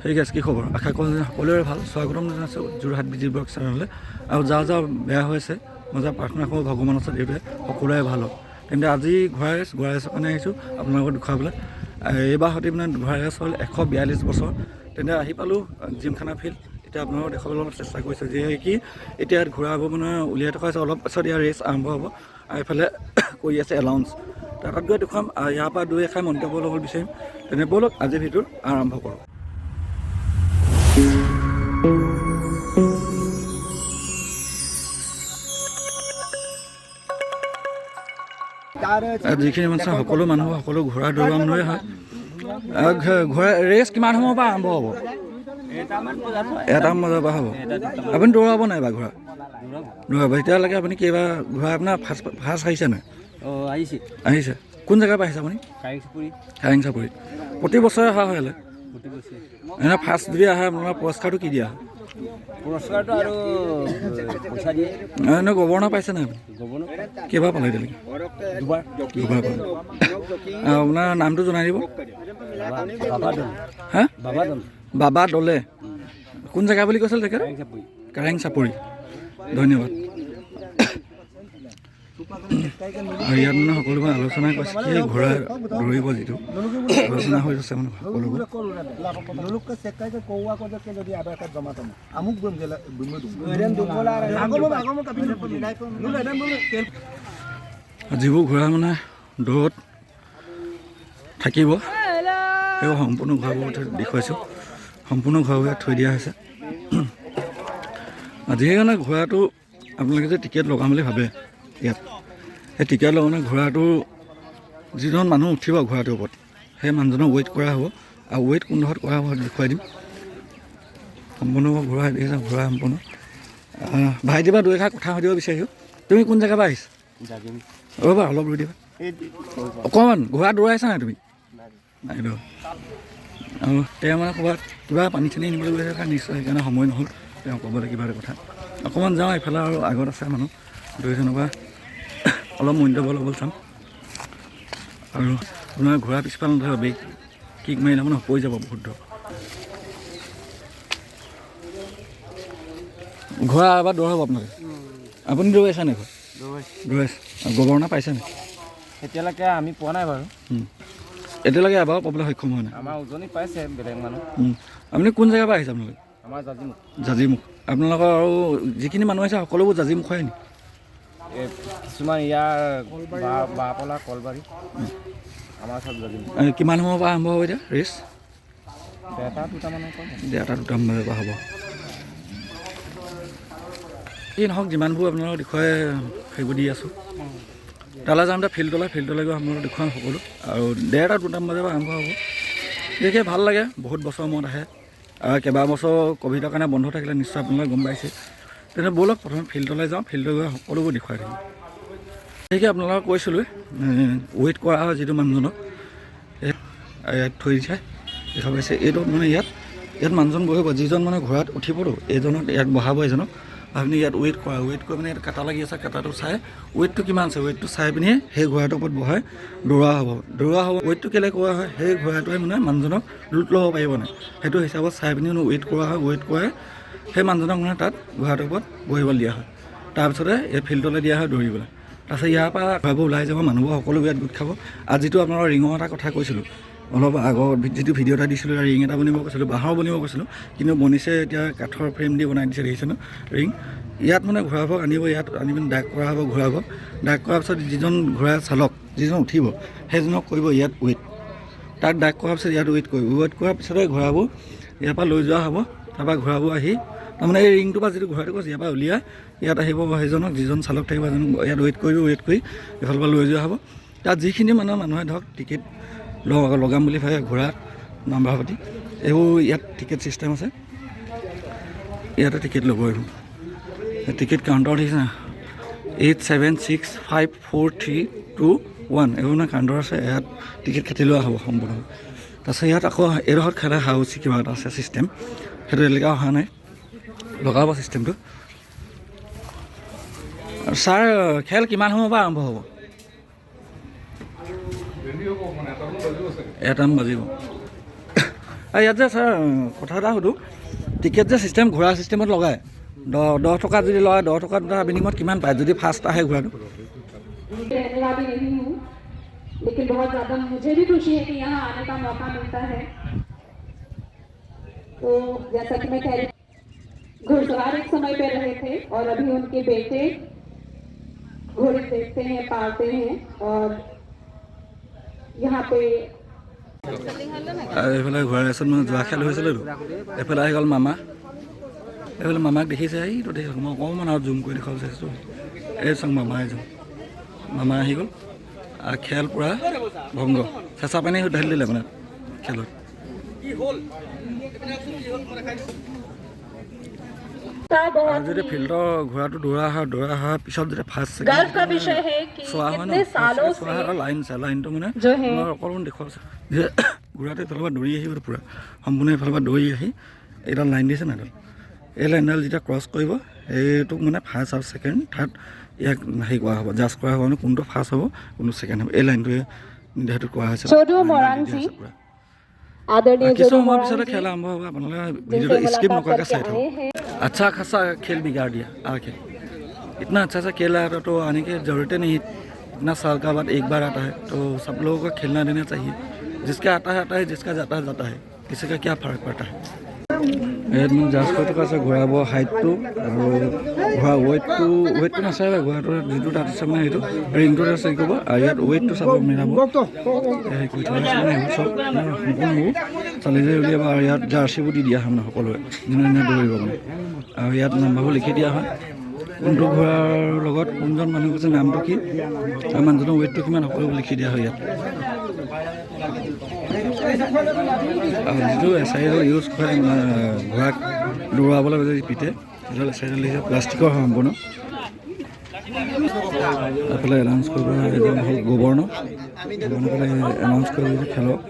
সেই গেছ কি খবৰ? আশা কৰোঁ যে সকলোৰে ভাল। স্বাগতম জনাইছোঁ যোৰহাট বিজি ব্লগ চেনেললৈ। আৰু যাৰ যাৰ বেয়া হৈছে মই যাৰ প্ৰাৰ্থনা কৰোঁ ভগৱানৰ ওচৰত এইটোৱে সকলোৰে ভাল হওক। তেন্তে আজি ঘোঁৰা ৰেচৰ কাৰণে আহিছোঁ আপোনালোকক দেখুৱাবলৈ। এইবাৰ সৈতে মানে ঘোঁৰা ৰেচ হ'ল 142 বছৰ। তেন্তে আহি পালোঁ জিমখানা ফিল্ড। এতিয়া আপোনালোকক দেখাবলৈ অলপ চেষ্টা কৰিছোঁ যে কি এতিয়া ইয়াত ঘোঁৰাবোৰ মানে উলিয়াই থকা হৈছে। অলপ পাছত ইয়াৰ ৰেচ আৰম্ভ হ'ব। আৰু এইফালে কৰি আছে এলাউন্স। তাত গৈ দেখুৱাম ইয়াৰ পৰা 2-1 মন্তব্য ল'বলৈ বিচাৰিম। তেনে ব'লক আজিৰ ভিডিঅ' আৰম্ভ কৰোঁ। যিখিনি মানুহ সকলো মানুহ সকলো ঘোঁৰা দৌৰা মানুহে হয়। ঘোঁৰা ৰেচ কিমান সময়ৰ পৰা আৰম্ভ হ'ব? 1টা বজাৰ পৰা হ'ব। আপুনি দৌৰাব নাই বা ঘোঁৰা? দৌৰাব। এতিয়ালৈকে আপুনি কেইবাৰ ঘোঁৰা আপোনাৰ ফাৰ্ষ্ট আহিছে নাই? আহিছে। কোন জেগাৰ পৰা আহিছে আপুনি? কাৰেং চাপৰি। প্ৰতি বছৰে অহা হয়? এনে ফাৰ্ষ্ট যদি আহে আপোনাৰ পুৰস্কাৰটো কি দিয়া হয়? পুৰস্কাৰটো আৰু পইচা দিয়ে। এনে গৱৰ্ণৰ পাইছে নাই আপুনি? কেইবাৰ পালে এতিয়ালৈকে? দুবাৰ পালে। আপোনাৰ নামটো জনাই দিব। হা? বাবা দলে। কোন জেগা বুলি কৈছিল তেখেত? কাৰেং চাপৰি। ধন্যবাদ। আৰু ইয়াত মানে সকলোবোৰ আলোচনা কৰিছে কি ঘোঁৰা দৌৰিব যিটো আলোচনা হৈ আছে মানে সকলোবোৰ। যিবোৰ ঘোঁৰা মানে দৌৰত থাকিব সেইবোৰ সম্পূৰ্ণ ঘোঁৰাবোৰ দেখুৱাইছোঁ। সম্পূৰ্ণ ঘোঁৰাবোৰ ইয়াত থৈ দিয়া হৈছে। যিকাৰণে ঘোঁৰাটো আপোনালোকে যে টিকেট লগাম বুলি ভাবে ইয়াত, সেই টিকেট লগাওঁতে ঘোঁৰাটো যিজন মানুহ উঠিব ঘোঁৰাটোৰ ওপৰত সেই মানুহজনক ৱেইট কৰা হ'ব। আৰু ৱেইট কোনডোখৰত কৰা হ'ব দেখুৱাই দিম। সম্পূৰ্ণ ঘোঁৰা দেখিছে, ঘোঁৰা সম্পূৰ্ণ। ভাইটি বা 2-1 কথা সুধিব বিচাৰিছোঁ। তুমি কোন জেগাৰ পৰা আহিছা? ৰ'বা অলপ ৰৈ দিবা অকণমান। ঘোঁৰা দৌৰাইছা নাই তুমি? নাই দৌৰা। আৰু তেওঁ মানে ক'ৰবাত কিবা পানী চানী নিবলৈ গৈ থাকে নিশ্চয়, সেইকাৰণে সময় নহ'ল তেওঁ ক'বলৈ কিবা এটা কথা। অকণমান যাওঁ এইফালে আৰু আগত আছে মানুহ 2জনৰ পৰা অলপ মন্তব্য ল'বলৈ চাম। আৰু আপোনাৰ ঘোঁৰা পিছফালে নধৰিব, বেগ কিক মাৰিলে মানে পৰি যাব বহুত দূৰ। ঘোঁৰা এবাৰ দৌৰাব আপোনালোকে? আপুনি দৌৰাইছে নাই? দৌৰাইছে। গৱৰ্ণৰ পাইছে নাই? এতিয়ালৈকে আমি পোৱা নাই বাৰু। এতিয়ালৈকে এবাৰো পাবলৈ সক্ষম হোৱা নাই। আমাৰ উজনি পাইছে বেলেগ মানুহ। আপুনি কোন জেগাৰ পৰা আহিছে আপোনালোকে? আমাৰ জাজিমুখ। জাজিমুখ। আপোনালোকৰ আৰু যিখিনি মানুহ আহিছে সকলোবোৰ জাজিমুখৰে নি? কিছুমান ইয়াৰ বাপলা কলবাৰী। আমাৰ চব জাজিমুখ। কিমান সময়ৰ পৰা আৰম্ভ হ'ব এতিয়া ৰেচ? 1টা-2টামানৰ পৰা। 1টা-2টামান বজাৰ পৰা হ'ব। এই নহওক যিমানবোৰ আপোনালোকক দেখুৱাই সেইবোৰ দি আছোঁ। তালৈ যাওঁতে ফিল্ডলৈ গৈ আপোনালোকক দেখুৱাম সকলো। আৰু 1টা-2টামান বজাৰ পৰা আৰম্ভ হ'ব। দেখি ভাল লাগে, বহুত বছৰৰ মূৰত আহে। আৰু কেইবাবছৰ ক'ভিডৰ কাৰণে বন্ধ থাকিলে নিশ্চয় আপোনালোকে গম পাইছে। তেনে ব'লক প্ৰথমে ফিল্ডলৈ যাওঁ। ফিল্ডলৈ গৈ সকলোবোৰ দেখুৱাই দিম। সেয়েহে আপোনালোকক কৈছিলোঁ ৱেইট কৰা হয় যিটো মানুহজনক ইয়াত থৈ দিছে দেখা পাইছে। এইটো মানে ইয়াত মানুহজন বহিব, যিজন মানে ঘোঁৰাত উঠিবতো এইজনক ইয়াত বহাব। এজনক আপুনি ইয়াত ৱেইট কৰা, ৱেইট কৰি মানে ইয়াত কাটা লাগি আছে, কাটাটো চাই ৱেইটটো কিমান আছে ৱেইটটো চাই পিনি সেই ঘোঁৰাটোৰ ওপৰত বহাই দৌৰা হ'ব। ৱেইটটো কেলৈ কৰা হয়, সেই ঘোঁৰাটোৱে মানে মানুহজনক লুট ল'ব পাৰিব নাই সেইটো হিচাপত চাই পিনি মানে ৱেইট কৰা হয়। ৱেইট কৰাই সেই মানুহজনক মানে তাত ঘোঁৰাটোৰ ওপৰত বহিবলৈ দিয়া হয়। তাৰপিছতে এই ফিল্ডলৈ দিয়া হয় দৌৰিবলৈ। তাৰপিছত ইয়াৰ পৰা ঘোঁৰাবোৰ ওলাই যাব, মানুহবোৰ সকলো ইয়াত গোট খাব। আৰু যিটো আপোনালোকৰ ৰিঙৰ এটা কথা কৈছিলোঁ অলপ আগৰ যিটো ভিডিঅ' এটা দিছিলোঁ, ৰিং এটা বনিব কৈছিলোঁ, বাঁহৰ বনিব কৈছিলোঁ, কিন্তু বনিছে এতিয়া কাঠৰ ফ্ৰেম দি বনাই দিছে দেখিছে ন ৰিং। ইয়াত মানে ঘোঁৰাবোৰক আনিব, ইয়াত আনি পিনি ডাক কৰা হ'ব ঘোঁৰাবোৰক। ডাক কৰাৰ পিছত যিজন ঘোঁৰা চালক যিজন উঠিব সেইজনক কৰিব ইয়াত ৱেইট। তাক ডাক কৰাৰ পিছত ইয়াত ৱেইট কৰিব। ৱেইট কৰাৰ পিছতে ঘোঁৰাবোৰ ইয়াৰ পৰা লৈ যোৱা হ'ব। তাৰপৰা ঘোঁৰাবোৰ আহি তাৰমানে এই ৰিংটোৰ পৰা যিটো ঘোঁৰাটো কৈছে ইয়াৰ পৰা উলিয়াই ইয়াত আহিব সেইজনক, যিজন চালক থাকিব এজনক ইয়াত ৱেইট কৰিব। ৱেইট কৰি এইফালৰ পৰা লৈ যোৱা হ'ব। তাত যিখিনি মানুহে ধৰক টিকেট লগাম বুলি ভাবে ঘোঁৰা নাম্বাৰ পাতি, এইবোৰ ইয়াত টিকেট ছিষ্টেম আছে। ইয়াতে টিকেট ল'ব। এইবোৰ টিকেট কাউণ্টাৰ দেখিছে না 87654321 এইবোৰ মানে কাউণ্টাৰ আছে। ইয়াত টিকেট কাটি লোৱা হ'ব সম্পূৰ্ণ। তাৰপিছত ইয়াত আকৌ এইডোখৰত খেলা হাউচি কিবা এটা আছে ছিষ্টেম, সেইটো এলেকা অহা নাই, লগাব ছিষ্টেমটো। ছাৰ খেল কিমান সময়ৰ পৰা আৰম্ভ হ'ব? 1টামান বাজিব। আৰু ইয়াত যে ছাৰ কথা এটা সুধোঁ, টিকেট যে ছিষ্টেম ঘোঁৰা ছিষ্টেমত লগায় 10 টকা যদি লগায় 10 টকা বিনিময়ত কিমান পায় যদি ফাৰ্ষ্ট আহে ঘোঁৰাটো? रहने वाली नहीं हूँ, लेकिन बहुत ज़्यादा मुझे भी खुशी है कि यहाँ आने का मौका मिलता है। तो जैसा कि मैं कह रही घुड़सवार एक समय पे रहे थे और अभी उनके बेटे घोड़े देखते हैं, पालते हैं और यहाँ पे এইফালে ঘোঁৰা ৰেচত মানে যোৱা খেল হৈছিলেতো, এইফালে আহি গ'ল মামা, এইফালে মামাক দেখিছে, এইটো দেখিছোঁ মই অকণমান আৰু জুম কৰি দেখাব চাইছোঁ, এই চাওক মামা এজন, মামা আহি গ'ল আৰু খেল পূৰা ভংগ, চেঁচা পানী ঢালি দিলে মানে খেলত। আৰু যদি ফিল্ডৰ ঘোঁৰাটো দৌৰা হোৱাৰ পিছত যদি ফাৰ্ষ্ট गर्व का विषय है कि চোৱা হয় ন, कितने सालों से লাইন লাইনটো মানে जो है অকণমান দেখুৱাব যে ঘোঁৰাটো এইফালৰ পৰা দৌৰি আহিব পূৰা সম্পূৰ্ণ এইফালৰ পৰা দৌৰি আহি এইডাল লাইন দিছে না, এই লাইনডাল যেতিয়া ক্ৰছ কৰিব এইটোক মানে ফাৰ্ষ্ট আৰু ছেকেণ্ড থাৰ্ড ইয়াক হেৰি কৰা হ'ব, জাজ কৰা হ'ব মানে কোনটো ফাৰ্ষ্ট হ'ব কোনটো ছেকেণ্ড হ'ব, এই লাইনটোৱে নিৰ্ধাৰিত কৰা হৈছে। जोडू मोरांजी आदरणीय কিছু जोडू সময় পিছতে मोरांजी খেল আৰম্ভ হ'ব, আপোনালোকে ভিডিঅ'টো স্কিপ নকৰাকৈ চাই থাকক। अच्छा खासा खेल बिगाड़ दिया आके, इतना अच्छा सा खेल रहा था तो आने की ज़रूरत नहीं, इतना साल का बाद एक बार आता है तो सब लोगों को खेलना देना चाहिए, जिसका आता है जिसका जाता है किसी का क्या फ़र्क पड़ता है। मैं জাজ কৰি থকা আছে ঘোঁৰাবোৰৰ হাইটটো আৰু ঘোঁৰা ৱেইটটো নাচাই ঘোঁৰাটোৰ যিটো তাত আছে মানে সেইটো ৰিংটোত আছে ক'ব, আৰু ইয়াত ৱেইটটো চাব মিলাব হেৰি কৰি থকা আছে মানে সেইবোৰ চব সম্পূৰ্ণবোৰ চালি যাই উলিয়াব, আৰু ইয়াত জাৰ্চিবোৰ দি দিয়া হয় মানে সকলোৱে যোনে দৌৰিব মানে, আৰু ইয়াত নাম্বাৰবোৰ লিখি দিয়া হয় কোনটো ঘোঁৰাৰ লগত কোনজন মানুহ কৈছে নামটো কি আৰু মানুহজনৰ ৱেইটটো কিমান সকলোবোৰ লিখি দিয়া হয় ইয়াত। আৰু যিটো এছাইডাল ইউজ কৰে ঘোঁৰাক দৌৰাবলৈ যদি পিতে সেইডাল এছাইডাল লিখে প্লাষ্টিকৰ হয় সম্পূৰ্ণ। এইফালে এনাউন্স কৰিব এজন হ'ল গৱৰ্ণৰ এনাউন্স কৰিব খেলক।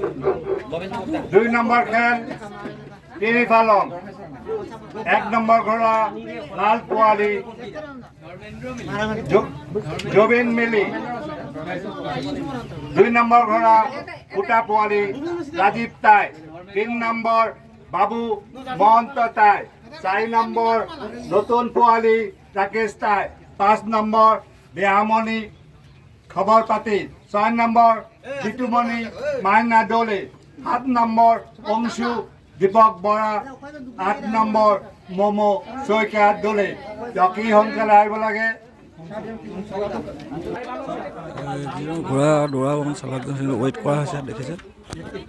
2 নম্বৰ খেল তিনি পালন, 1 নম্বৰ ঘোঁৰা লাল পোৱালি জবিন মিলি, 2 নম্বৰ ঘোঁৰা ফুটা পোৱালি ৰাজীৱ টাই, 3 নম্বৰ বাবু মহন্ত টাই, 4 নম্বৰ নতুন পোৱালি ৰাকেশ টাই, 5 নম্বৰ দেহামণি খবৰ পাতি, 6 নম্বৰ জিতুমণি মাইনা দলে, 7 নম্বৰ অংশু দীপক বৰা, 8 নম্বৰ মমো শইকীয়া দলে। জকি সোনকালে আহিব লাগে। ঘোঁৰা দৌৰা অকণমান চালাকজন ৱেইট কৰা হৈছে দেখিছে,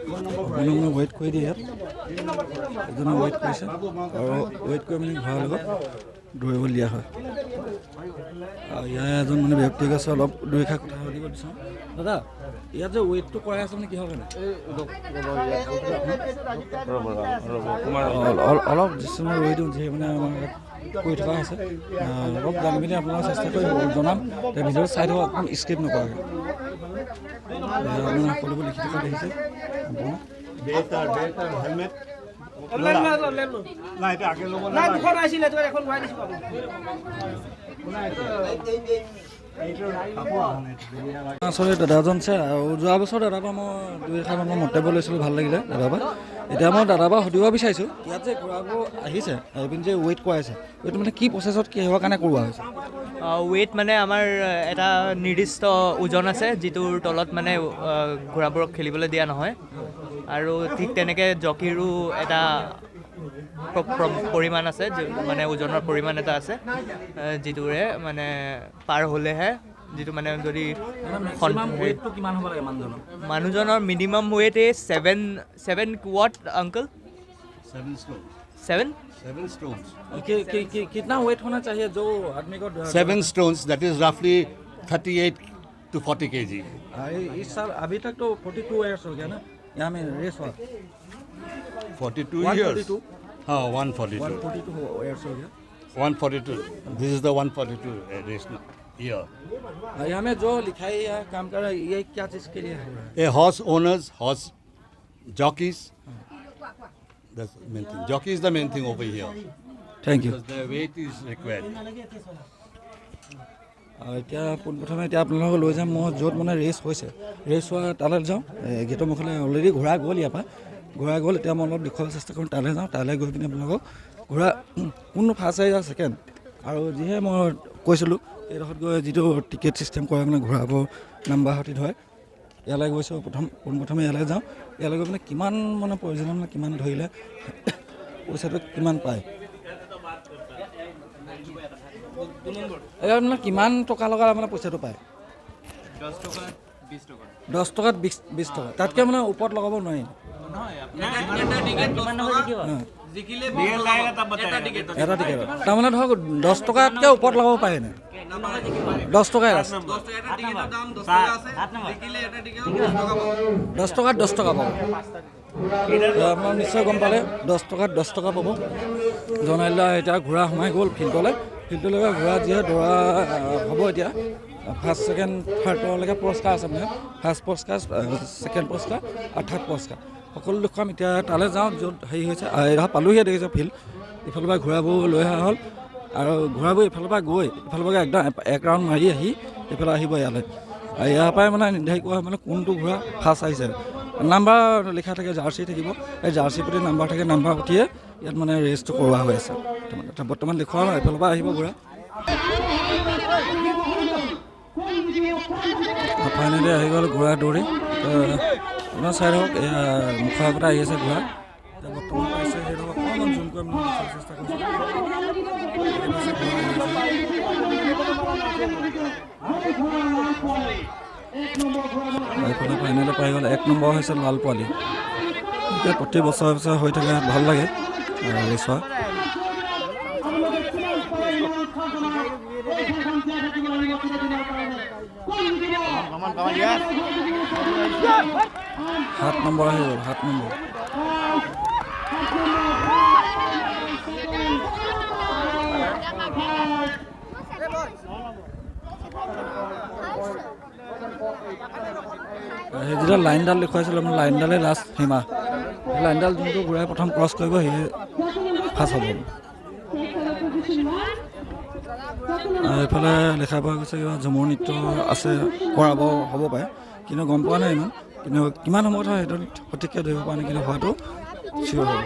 সম্পূৰ্ণ ৱেইট কৰি দিয়ে ইয়াত এজনে ৱেইট কৰিছে আৰু ৱেইট কৰি মানে ঘোঁৰাৰ লগত দৌৰিব দিয়া হয়। আৰু ইয়াৰ এজন মানে ব্যক্তিক আছে, অলপ দুই এষাৰ কথা সুধিব বিচাৰোঁ। দাদা ইয়াত যে ৱেইটটো কৰাই আছে মানে কিহৰ কাৰণে? অলপ যিমান ৰৈ দিওঁ যিহে মানে আমাৰ কৰি থকা হৈছে, অলপ জানি মেলি আপোনালোকে চেষ্টা কৰি জনাম, ভিডিঅ'টো চাই থাকক একদম স্কিপ নকৰাকৈ। আপোনাৰ সকলোবোৰ লিখি থকা দেখিছে আচলতে দাদাজন আছে, আৰু যোৱা বছৰ দাদাৰ পৰা মই 2 এষাৰ মই মন্তব্য লৈছিলোঁ, ভাল লাগিলে দাদাৰ পৰা। এতিয়া মই দাদাৰ পৰা সুধিব বিচাৰিছোঁ ইয়াত যে ঘোঁৰাবোৰ আহিছে এইপিনে যে ৱেইট কৰাইছে, এইটো মানে কি প্ৰচেছত কিহৰ কাৰণে কৰোৱা হৈছে? ৱেইট মানে আমাৰ এটা নিৰ্দিষ্ট ওজন আছে যিটোৰ তলত মানে ঘোঁৰাবোৰক খেলিবলৈ দিয়া নহয়, আৰু ঠিক তেনেকৈ জকিৰো এটা পৰিমাণ আছে, মানে ওজনৰ পৰিমাণ এটা আছে যিটোৰে মানে পাৰ হ'লেহে যিটো মানে যদি মানুহজনৰ মিনিমাম ৱেইট এই 7 what अंकल 7 stones. कितना वेट होना चाहिए जो आदमी को 7 stones, that is roughly 38 to 40 kg. इस साल अभी तक तो 42 ईयर्स हो गया ना यहाँ में रेस हुआ 42 years. 142 हाँ 142. 142 ईयर्स हो गया 142. This is the 142 race year. यहाँ में जो लिखाई है काम कर रहा है ये क्या चीज़ के लिए हो रहा है? A horse owners, horse jockeys. That's the main thing. Jockey is the main thing over here. Thank you. Because the weight is required. এতিয়া পোনপ্ৰথমে এতিয়া আপোনালোকক লৈ যাম মই য'ত মানে ৰেচ হৈছে, ৰেচ হোৱা তালৈ যাওঁ, গেটৰ মুখলৈ অলৰেডি ঘোঁৰা গ'ল ইয়াৰ পৰা, ঘূৰা গ'ল। এতিয়া মই অলপ দেখুৱাব চেষ্টা কৰিম, তালৈ যাওঁ, তালৈ গৈ পিনি আপোনালোকক ঘূৰা কোনটো ফাৰ্ষ্ট আহিছে ছেকেণ্ড, আৰু যিহে মই কৈছিলোঁ এইডোখৰত গৈ যিটো টিকেট ছিষ্টেম কৰে মানে ঘূৰাব নাম্বাৰ সতি ধৰে, ইয়ালৈ গৈছোঁ পোনপ্ৰথমে ইয়ালৈ যাওঁ। ইয়ালৈ গৈ মানে কিমান মানে প্ৰয়োজন মানে কিমান ধৰিলে পইচাটো কিমান পায়, ইয়াত মানে কিমান টকা লগালে মানে পইচাটো পায়। 10 টকাত 20 টকা, তাতকৈ মানে ওপৰত লগাব নোৱাৰি। এটা টিকেট তাৰমানে ধৰক 10 টকাতকৈ ওপৰত লগাব পাৰে নে? 10 টকাই আছে, 10 টকাত 10 টকা পাব। আপোনাৰ নিশ্চয় গম পালে 10 টকাত 10 টকা পাব। জনাই দিলে এতিয়া ঘোঁৰা সোমাই গ'ল ফিল্ডলৈ ঘোঁৰা যিহে দৌৰা হ'ব এতিয়া ফাৰ্ষ্ট ছেকেণ্ড থাৰ্ডলৈকে পুৰস্কাৰ আছে মানে, ফাৰ্ষ্ট পুৰস্কাৰ, ছেকেণ্ড পুৰস্কাৰ আৰু থাৰ্ড পুৰস্কাৰ সকলো দেখুৱাম। এতিয়া তালৈ যাওঁ য'ত হেৰি হৈছে, এডোখৰ পালোঁহিয়ে দেখিছে ফিল্ড, ইফালৰ পৰা ঘোঁৰাবোৰ লৈ অহা হ'ল আৰু ঘোঁৰাবোৰ ইফালৰ পৰা গৈ ইফালৰ পৰা একদম এক ৰাউণ্ড মাৰি আহি এইফালে আহিব ইয়ালৈ। আৰু ইয়াৰ পৰাই মানে নিৰ্ধাৰিত কৰা মানে কোনটো ঘোঁৰা ফাৰ্ষ্ট আহিছে। নাম্বাৰ লিখা থাকে, জাৰ্চি থাকিব, এই জাৰ্চিৰ প্ৰতি নাম্বাৰ থাকে, নাম্বাৰ উঠিয়ে ইয়াত মানে ৰেজিষ্টাৰ কৰোৱা হৈ আছে। বৰ্তমান দেখুওৱা হয়, এইফালৰ পৰা আহিব ঘোঁৰা। ফাইনেলি আহি গ'ল ঘোঁৰা দৌৰি। আপোনাৰ চাই থাকক, এয়া মুখৰ আগতে আহি আছে ঘোঁৰা। এতিয়া বৰ্তমান পাইছে সেইটো অকণমান জুম কৰি মই দেখাৰ চেষ্টা কৰিছোঁ। এইফালে ফাইনেলি পাই গ'ল। 1 নম্বৰ হৈছে লাল পোৱালি। এতিয়া প্ৰতি বছৰে বছৰে হৈ থাকে, ভাল লাগে ৰেচোৱা। সাত নম্বৰ আহি গ'ল, 7 নম্বৰ। সেই যেতিয়া লাইনডাল দেখুৱাইছিলোঁ আপোনাৰ, লাইনডালেই লাষ্ট সীমা। সেই লাইনডাল যোনটো ঘূৰাই প্ৰথম ক্ৰছ কৰিব সেয়ে ফাৰ্ষ্ট হ'ব। এইফালে দেখা পোৱা গৈছে কিবা ঝুমুৰ নৃত্য আছে, কৰাব হ'ব পাৰে, কিন্তু গম পোৱা নাই ইমান। কিন্তু কিমান সময়ত হয় সেইটো সঠিককৈ ধৰিব পৰা নাই, কিন্তু হয়তো চিয়'ৰ হ'ব।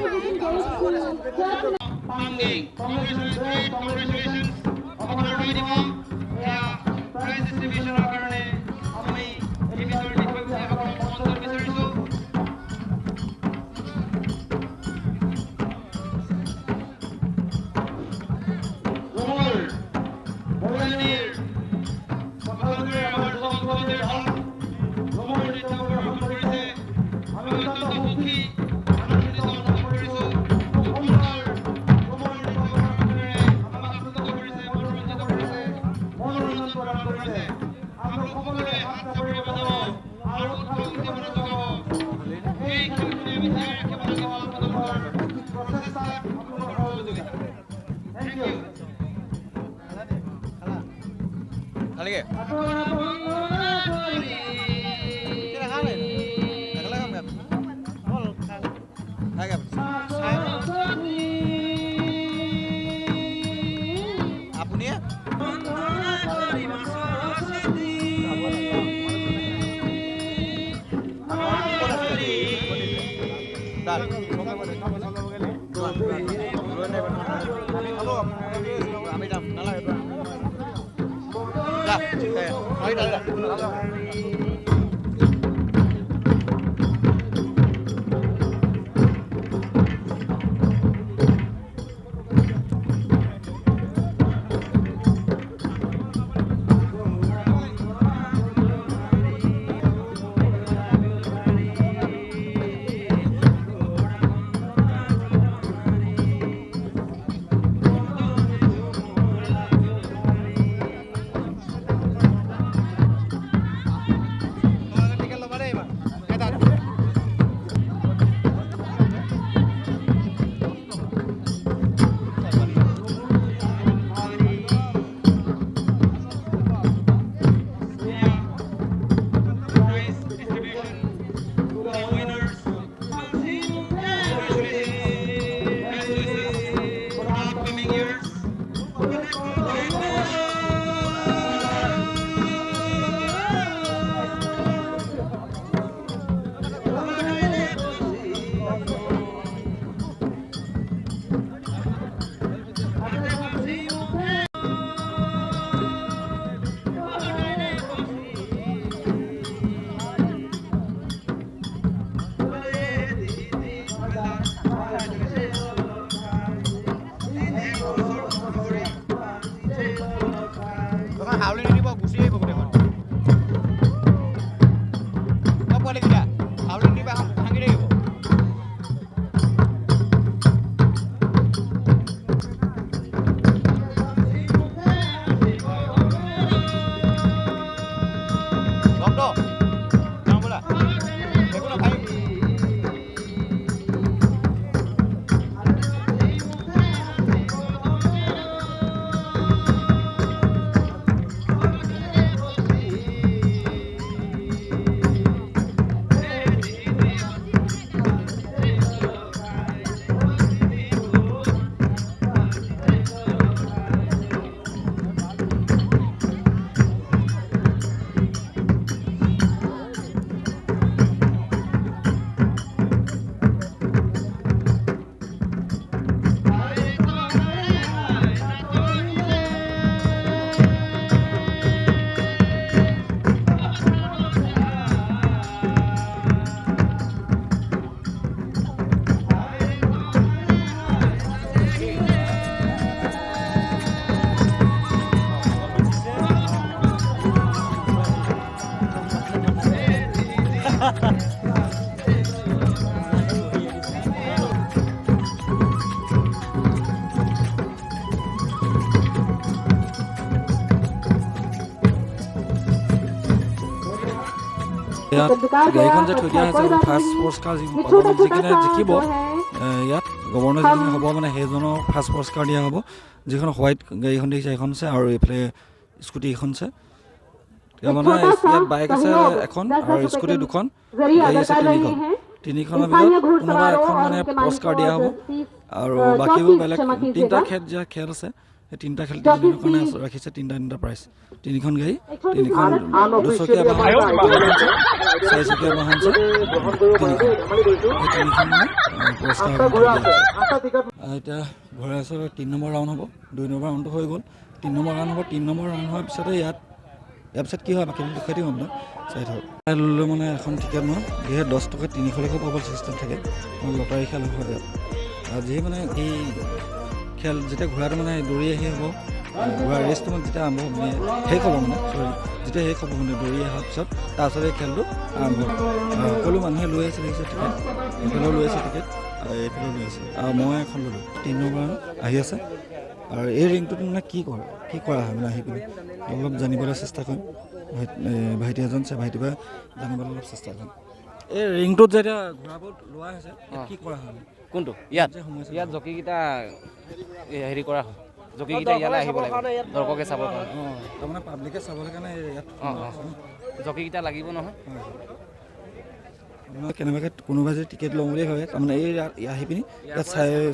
ইয়াত গাড়ীখন যে থৈ দিয়া হৈছে ফাৰ্ষ্ট পুৰস্কাৰ যিখিনি জিকিব ইয়াত গভৰ্ণৰ যিখিনি হ'ব মানে সেইজনৰ ফাৰ্ষ্ট পুৰস্কাৰ দিয়া হ'ব। যিখন হোৱাইট গাড়ীখন দেখিছে সেইখন আছে আৰু এইফালে স্কুটি এখন আছে। মানে ইয়াত বাইক আছে এখন আৰু স্কুটি দুখন, গাড়ী আছে তিনিখনৰ ভিতৰত কোনোবা এখন মানে পুৰস্কাৰ দিয়া হ'ব। আৰু বাকীবোৰ বেলেগ 3টা খেল আছে, সেই 3টা খেল তিনিদিনৰ কাৰণে ৰাখিছে 3টা প্ৰাইজ। 3খন গাড়ী, 3খন 2চকীয়া বাহন, 4চকীয়া বাহন আছে, 3খন মানে পুৰস্কাৰ এতিয়া ঘূৰাই আছে। 3 নম্বৰ ৰাউণ্ড হ'ব, 2 নম্বৰ ৰাউণ্ডটো হৈ গ'ল, 3 নম্বৰ ৰাউণ্ড হ'ব। 3 নম্বৰ ৰাউণ্ড হোৱাৰ পিছতে ইয়াৰ পিছত কি হয় বাকী দেখুৱাই দিম আপোনাক, চাই থাকক। ল'লে মানে এখন টিকেট নহয়, যিহে 10 টকা 300লৈকে পাব চিষ্টেম থাকে, লটাৰী খেল হয় ইয়াত। আৰু যি মানে এই খেল যেতিয়া ঘোঁৰাটো মানে দৌৰি আহি হ'ব, ঘোঁৰা ৰেচটো মানে যেতিয়া আৰম্ভ মানে শেষ হ'ব মানে যেতিয়া শেষ হ'ব মানে দৌৰি অহাৰ পিছত তাৰপিছত এই খেলটো আৰম্ভ হ'ব। সকলো মানুহে লৈ আছে দেখিছে টিকেট, এইফালেও লৈ আছে টিকেট আৰু এইফালেও লৈ আছে। আৰু মই এখন ল'লোঁ 3 নম্বৰ আহি আছে। আৰু এই ৰিংটোত মানে কি কৰা হয় মানে আহি পিনি অলপ জানিবলৈ চেষ্টা কৰিম। ভাইটি এজন আছে, ভাইটিৰ পৰা জানিবলৈ অলপ চেষ্টা কৰিম। এই ৰিংটোত যেতিয়া ঘোঁৰাবোৰ লোৱা হৈছে কি কৰা হয়? কোনটো ইয়াত জকীকেইটা হেৰি কৰা হয়, জকীকেইটা ইয়ালৈ আহিব লাগিব দৰ্শকে চাবৰ কাৰণে। তাৰমানে পাব্লিকে চাবলৈ কাৰণে ইয়াত জকীকেইটা লাগিব নহয়। কেনেবাকৈ কোনোবাই যদি টিকেট ল'ম বুলি ভাবে তাৰমানে এই আহি পিনি ইয়াত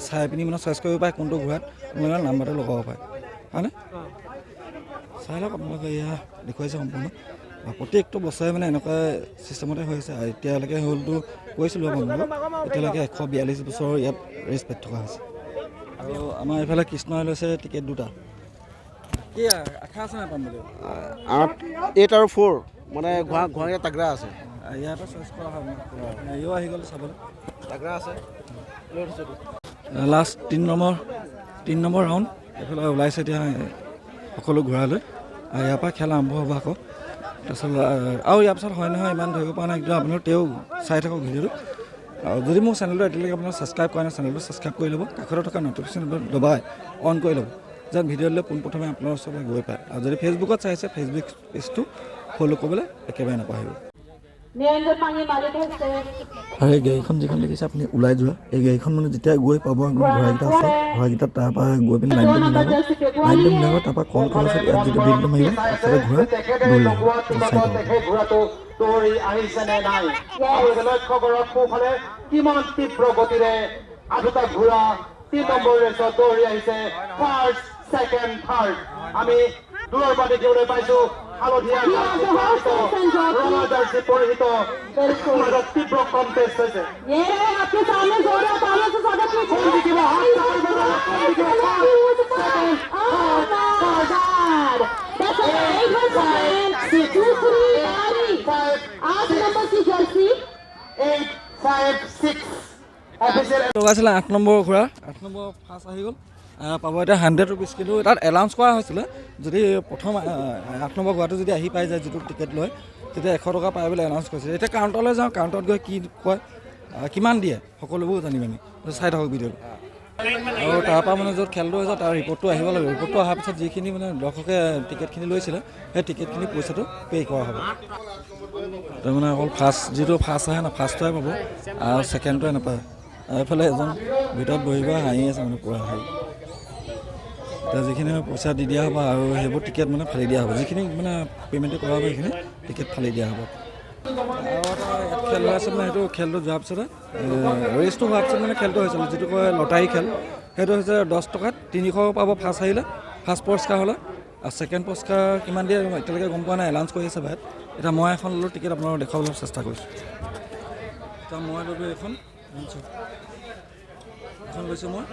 চাই পিনি মানে চইচ কৰিব পাৰে কোনটো ঘোঁৰাত আপোনালোকে নাম্বাৰটো লগাব পাৰে, হয়নে? চাই লওক আপোনালোকে এয়া দেখুৱাইছে সম্পূৰ্ণ। প্ৰত্যেকটো বছৰে মানে এনেকুৱা ছিষ্টেমতে হৈ আছে। এতিয়ালৈকে হ'লতো কৈছিলোঁ আপোনালোকক, এতিয়ালৈকে 142 বছৰ ইয়াত ৰেচ পাতি থকা হৈছে। আৰু আমাৰ এইফালে কৃষ্ণই লৈছে টিকেট 2টা। কি আশা আছে নাই পাম বুলি? 8 আৰু 4 মানে ঘোঁৰা তাগৰা আছে। ইয়াতে চইচ কৰা হয়, ইও আহি গ'ল চাবলৈ, তাগৰা আছে। লাষ্ট 3 নম্বৰ ৰাউণ্ড এইফালে ওলাইছে এতিয়া সকলো ঘূৰালৈ। ইয়াৰ পৰা খেল আৰম্ভ হ'ব আকৌ। তাৰপিছত আৰু ইয়াৰ পিছত হয় নহয় ইমান ধৰিব পৰা নাই, কিন্তু আপোনালোকে তেওঁ চাই থাকক ভিডিঅ'টো। আৰু যদি মোৰ চেনেলটো এতিয়ালৈকে আপোনালোকে ছাবস্ক্ৰাইব কৰা নাই, চেনেলটো ছাবস্ক্ৰাইব কৰি ল'ব, কাষতে থকা ন'টিফিকেশ্যনটো দবাই অন কৰি ল'ব, যেন ভিডিঅ' দিলে পোনপ্ৰথমে আপোনাৰ ওচৰলৈ গৈ পায়। আৰু যদি ফেচবুকত চাইছে ফেচবুক পেজটো ফ'ল' কৰিবলৈ একেবাৰে নাপাহৰিব। আৰু এই গাড়ীখন যিখন দেখিছে আপুনি ওলাই যোৱা, এই গাড়ীখন মানে যেতিয়া গৈ পাব ঘোঁৰাকেইটা আছে, ঘোঁৰাকেইটাত তাৰপৰা গৈ পিনি লাইনটো মিলাব, তাৰপৰা কল কৰাৰ পিছত ইয়াত যিটো বিলটো মাৰিব তাৰপিছতে ঘোঁৰা দৌৰি আহিব। দৌৰি আহিছে নে নাই লক্ষ্য কৰক সোঁফালে কিমান তীব্ৰ গতিৰে 8টা ঘোঁৰা 3 নম্বৰ ৰেচত দৌৰি আহিছে। ফাৰ্ষ্ট, ছেকেণ্ড, থাৰ্ড আমি দূৰৰ পৰা দেখিবলৈ পাইছো হালধীয়া ৰঙা জাৰ্চি পৰিহিত তীব্ৰ কণ্টেষ্ট হৈছে। লগাইছিলে 8 নম্বৰ ঘোঁৰা, 8 নম্বৰ ফাৰ্ষ্ট আহি গ'ল, পাব এতিয়া 100 ৰুপিজ। কিন্তু তাত এলাউন্স কৰা হৈছিলে যদি প্ৰথম 8 নম্বৰ ঘোঁৰাটো যদি আহি পাই যায় যিটো টিকেট লয় তেতিয়া 100 টকা পাই বুলি এলাউন্স কৰিছিলে। এতিয়া কাউণ্টাৰলৈ যাওঁ, কাউণ্টাৰত গৈ কি কয় কিমান দিয়ে সকলোবোৰ জানিম আমি, চাই থাকক ভিডিঅ'টো। আৰু তাৰপৰা মানে য'ত খেলটো হৈছে তাৰ ৰিপৰ্টটো আহিব লাগিব। ৰিপৰ্টটো অহাৰ পিছত যিখিনি মানে দৰ্শকে টিকেটখিনি লৈছিলে সেই টিকেটখিনি পইচাটো পে' কৰা হ'ব। তাৰমানে অকল যিটো ফাৰ্ষ্ট আহে না ফাৰ্ষ্টটোৱে পাব আৰু ছেকেণ্ডটোৱে নাপায়। এইফালে এজন ভিতৰত বহিব হাঁহি আছে মানে পূৰা হাঁহি। এতিয়া যিখিনি পইচা দি দিয়া হ'ব আৰু সেইবোৰ টিকেট মানে ফালি দিয়া হ'ব, যিখিনি মানে পে'মেণ্টটো কৰা হ'ব সেইখিনি টিকেট ফালি দিয়া হ'ব। আৰু এটা খেল হৈ আছে মানে সেইটো খেলটো যোৱাৰ পিছতে ৰেচটো হোৱাৰ পিছত মানে খেলটো হৈছিলে যিটো কয় লটাৰী খেল, সেইটো হৈছে 10 টকাত 300 পাব ফাৰ্ষ্ট আহিলে, ফাৰ্ষ্ট পুৰস্কাৰ হ'লে। আৰু ছেকেণ্ড পুৰস্কাৰ কিমান দিয়ে এতিয়ালৈকে গম পোৱা নাই, এলাউন্স কৰি আছে বাহিৰত। এতিয়া মই এখন ল'লোঁ টিকেট আপোনালোকক দেখুৱাবলৈ চেষ্টা কৰিছোঁ। এতিয়া মই ল'লোঁ এখন লৈছোঁ মই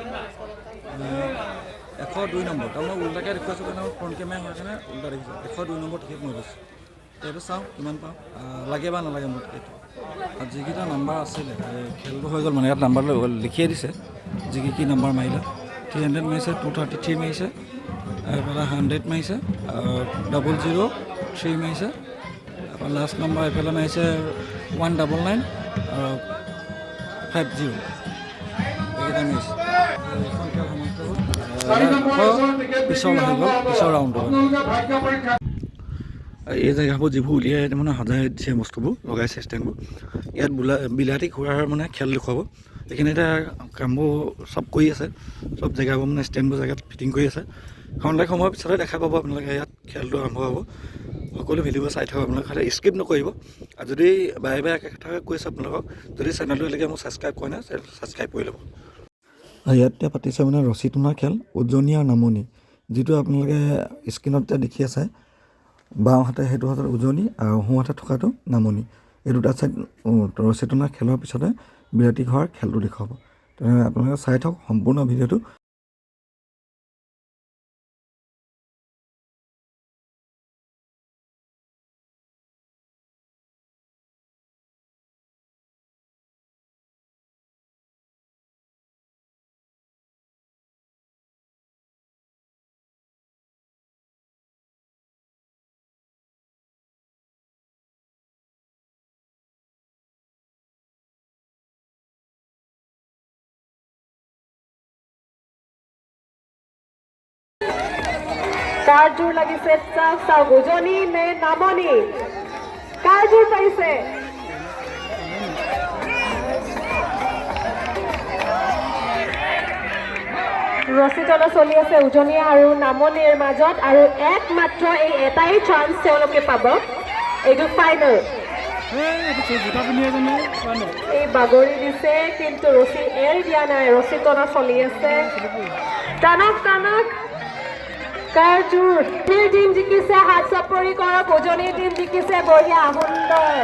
102 নম্বৰ, তাৰমানে উল্টাকৈ দেখুৱাইছোঁ কাৰণে ফ্ৰণ্ট কেমেৰা হোৱাৰ কাৰণে উল্টা দেখিছোঁ। 102 নম্বৰ টিকেট মই লৈছোঁ। এইটো চাওঁ কিমান পাওঁ, লাগে বা নালাগে মোৰ টিকেটটো। আৰু যিকেইটা নাম্বাৰ আছিলে খেলটো হৈ গ'ল মানে ইয়াত নাম্বাৰ লিখিয়ে দিছে যি কি নাম্বাৰ মাৰিলে। 300 মাৰিছে, 233 মাৰিছে, এইফালে 100 মাৰিছে, 003 মাৰিছে, তাৰপৰা লাষ্ট নম্বৰ এইফালে মাৰিছে 199 আৰু 50 এইকেইটা মাৰিছে। এইখন খেল সমাপ্ত হ'ল, পিছৰ আহি গ'ল, পিছৰ ৰাউণ্ডটো। এই জেগাবোৰ যিবোৰ উলিয়াই মানে সজাই দিছে বস্তুবোৰ লগাইছে ষ্টেণ্ডবোৰ ইয়াত বিলাতী ঘোঁৰাৰ মানে খেল দেখুৱাব এইখিনি এতিয়া কামবোৰ চব কৰি আছে চব জেগাবোৰ মানে ষ্টেণ্ডবোৰ জেগাত ফিটিং কৰি আছে খন্তেক সময়ৰ পিছতে দেখা পাব আপোনালোকে ইয়াত খেলটো আৰম্ভ হ'ব সকলো ভিডিঅ' চাই থাকক আপোনালোকে খালি স্কিপ নকৰিব আৰু যদি বাৰে বাৰে একে কথাকে কৈছে আপোনালোকক যদি চেনেলটো এলৈকে মোক ছাবস্ক্ৰাইব কৰে নাই ছাবস্ক্ৰাইব কৰি ল'ব ইয়াত এতিয়া পাতিছে মানে ৰছী টনা খেল উজনি আৰু নামনি যিটো আপোনালোকে স্ক্ৰীণত এতিয়া দেখি আছে বাওঁহাতে সেইটো হাতত উজনি আৰু সোঁহাতে থকাটো নামনি এই দুটা ছাইড ৰছী টনা খেলৰ পিছতে বিৰাতি ঘৰ খেলটো দেখুৱাব তেনেহ'লে আপোনালোকে চাই থাকক সম্পূৰ্ণ ভিডিঅ'টো কাৰ জোৰ লাগিছে চাওক চাওক উজনি নে নামনি কাৰ জোৰ পাইছে ৰছী টনা চলি আছে উজনি আৰু নামনিৰ মাজত আৰু একমাত্ৰ এই এটাই চান্স তেওঁলোকে পাব এইটো ফাইনেল এই বাগৰি দিছে কিন্তু ৰছী এৰি দিয়া নাই ৰছী টনা চলি আছে টানক টানক কাৰ জোৰ টিম জিকিছে হাত চাপৰি কৰক উজনিৰ টিম জিকিছে বঢ়িয়া সুন্দৰ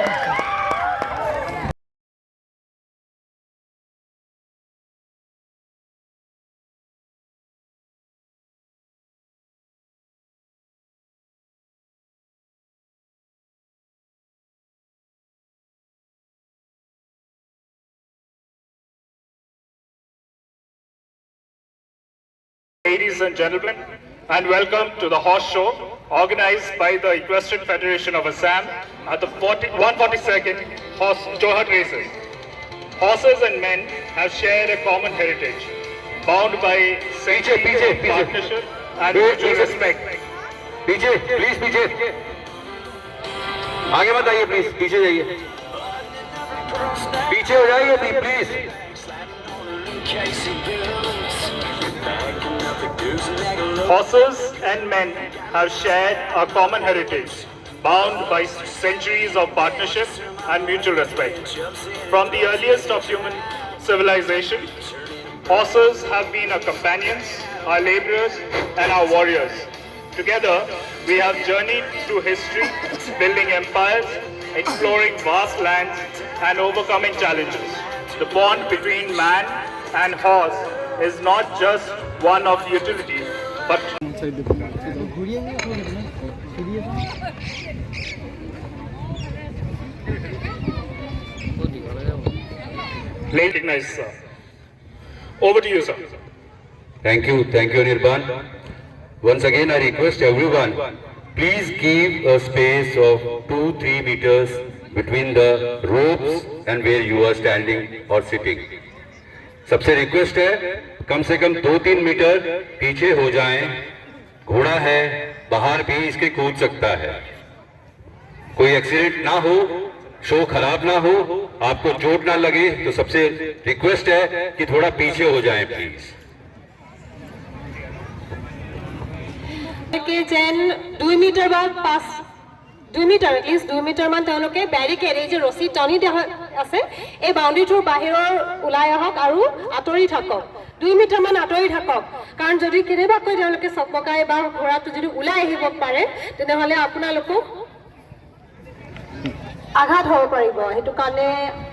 Ladies and gentlemen, and welcome to the horse show organized by the Equestrian Federation of Assam at the 142nd Horse Johat Races. Horses and men have shared a common heritage, bound by centuries of partnership and mutual respect. पीछे please पीछे आगे मत आइए please पीछे जाइए पीछे हो जाइए please Horses and men have shared a common heritage, bound by centuries of partnership and mutual respect. From the earliest of human civilization, horses have been our companions, our laborers, and our warriors. Together, we have journeyed through history, building empires, exploring vast lands, and overcoming challenges. The bond between man and horse is not just one of utility, but recognize, sir. Over to you, sir. Thank you Anirban. Once again I request everyone, please give a space of 2-3 meters between the ropes and where you are standing or sitting. सबसे request है कम से कम 2-3 metre पीछे हो जाएं। घोड़ा है बाहर भी इसके कूद सकता है, कोई एक्सीडेंट ना हो, शो खराब ना हो, आपको चोट ना लगे, तो सबसे रिक्वेस्ट है कि थोड़ा पीछे हो जाएं प्लीज। যেন 2 মিটাৰ বা 2 মিটাৰ এটলিষ্ট 2 মিটাৰ মান তেওঁলোকে ব্যাৰিকেড এই যে ৰছী টানি দিয়া আছে এই বাউণ্ডেৰীটোৰ বাহিৰৰ ওলাই আহক আৰু আঁতৰি থাকক 2 মিটাৰ মান আঁতৰি থাকক কাৰণ যদি কেনেবাকৈ তেওঁলোকে চকমকাই বা ঘোঁৰাটো যদি ওলাই আহিব পাৰে তেনেহ'লে আপোনালোকক আঘাত হ'ব পাৰিব সেইটো কাৰণে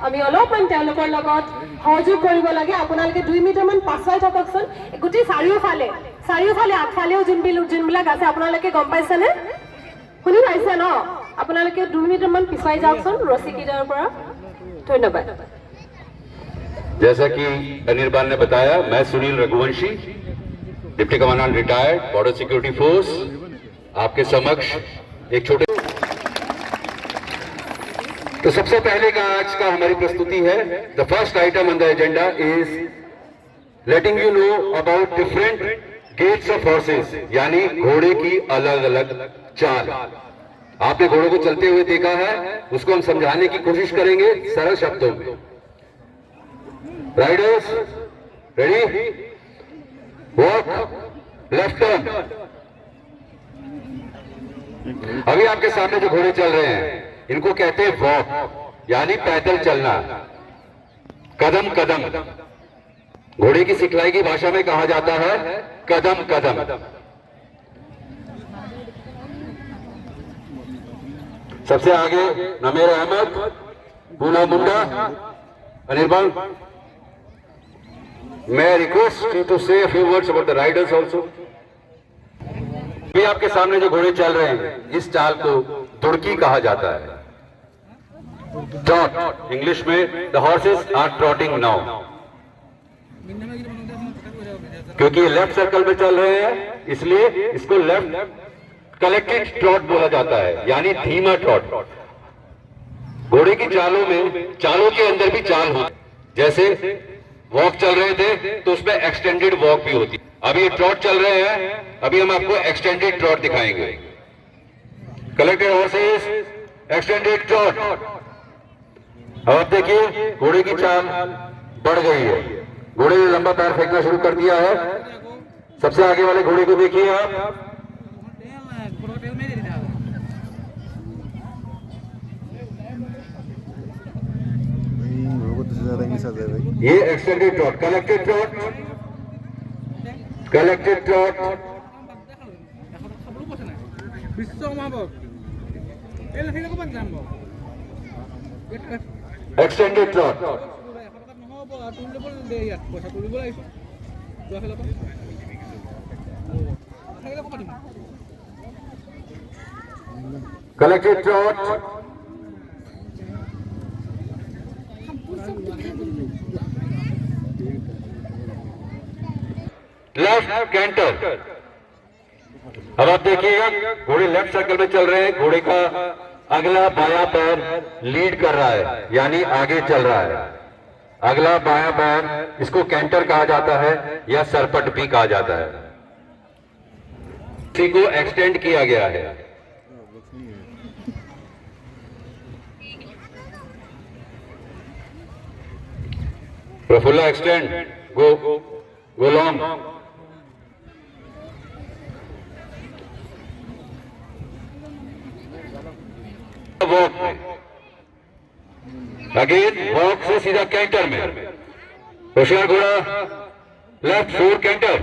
আমি অলপমান তেওঁলোকৰ লগত সহযোগ কৰিব লাগে আপোনালোকে 2 মিটাৰ মান পাছাই থাককচোন গোটেই চাৰিওফালে আগফালেও যোনবিলাক আছে আপোনালোকে গম পাইছেনে শুনি পাইছে ন আপোনালোকে 2 মিটাৰ মান পিছাই যাওকচোন ৰছী কিটাৰ পৰা ধন্যবাদ जैसा कि अनिर्बान ने बताया, मैं Sunil Raghuvanshi, deputy commandant retired border security force, आपके समक्ष एक छोटे तो सबसे पहले का आज का हमारी प्रस्तुति है। The first item on the agenda is letting you know about different gaits of horses, यानी घोड़े की अलग अलग चाल। आपने घोड़े को चलते हुए देखा है, उसको हम समझाने की कोशिश करेंगे सरल शब्दों में। Riders ready, walk, left turn. अभी आपके सामने जो घोड़े चल रहे हैं इनको कहते हैं वॉक, यानी पैदल चलना, कदम कदम। घोड़े की सिखलाई की भाषा में कहा जाता है कदम कदम। सबसे आगे नमेर अहमद, पूना मुंडा, अनिर्बान। मैं request you to say a few words about the riders also. अभी आपके सामने जो घोड़े चल रहे हैं इस चाल को दुड़की कहा जाता है, ट्रॉट इंग्लिश में। The horses are trotting now. क्योंकि ये लेफ्ट सर्कल में चल रहे हैं इसलिए इसको लेफ्ट कलेक्टेड ट्रॉट बोला जाता है, यानी धीमा ट्रॉट। घोड़े की चालों में, चालों के अंदर भी चाल होती, जैसे वॉक चल रहे थे तो उसमें एक्सटेंडेड वॉक भी होती। अभी ये ट्रॉट चल रहे हैं, अभी हम आपको एक्सटेंडेड ट्रॉट दिखाएंगे। Collected horses, extended trout. अब आप देखिए घोड़े की चाल बढ़ गई है, घोड़े ने लंबा पैर फेंकना शुरू कर दिया है। सबसे आगे वाले घोड़े को देखिए आप, ये extended trot, collected trot, collected trot, extended trot. Collected trot, left canter. अब आप देखिएगा घोड़े लेफ्ट सर्कल में चल रहे हैं, घोड़े का अगला बायां पैर लीड कर रहा है, यानी आगे चल रहा है। अगला बायां पैर, इसको कैंटर कहा जाता है या सरपट भी कहा जाता है। इसी को एक्सटेंड किया गया है। Prafulla extend, go long. Walk में, अगेन वॉक से सीधा कैंटर में। होशियार घोड़ा, लेफ्ट 4 कैंटर।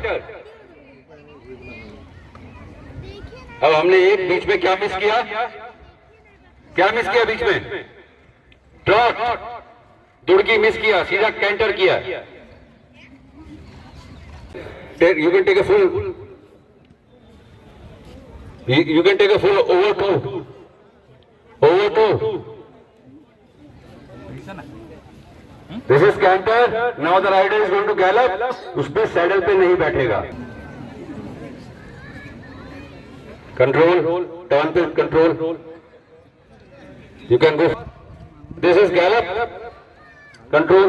अब हमने एक बीच में क्या मिस किया, क्या मिस किया बीच में? ट्रॉट, दुड़की मिस किया, सीधा कैंटर किया। You can take a full. You can take a full over 2. Over 2. This is canter. Now the rider is going to gallop. उस पे सैडल पे नहीं बैठेगा। Control. Turn पे control. You can go. This is gallop. Control.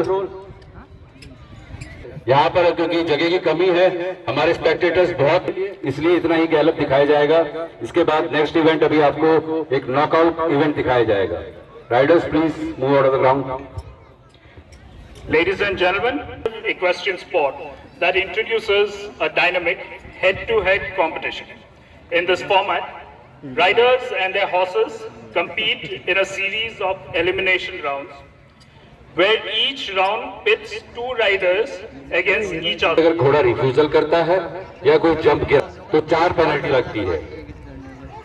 यहाँ पर क्योंकि जगह की कमी है, हमारे स्पेक्टेटर्स बहुत, इसलिए इतना ही गैलप दिखाया जाएगा। इसके बाद नेक्स्ट इवेंट अभी आपको एक नॉकआउट इवेंट दिखाया जाएगा। Riders please move out of the ground. Ladies and gentlemen, equestrian sport that introduces a dynamic head-to-head competition. In this format, riders and their horses compete in a series of elimination rounds, where each round pits 2 riders against each other. अगर घोड़ा refusal करता है या कोई jump किया तो 4 penalty लगती है।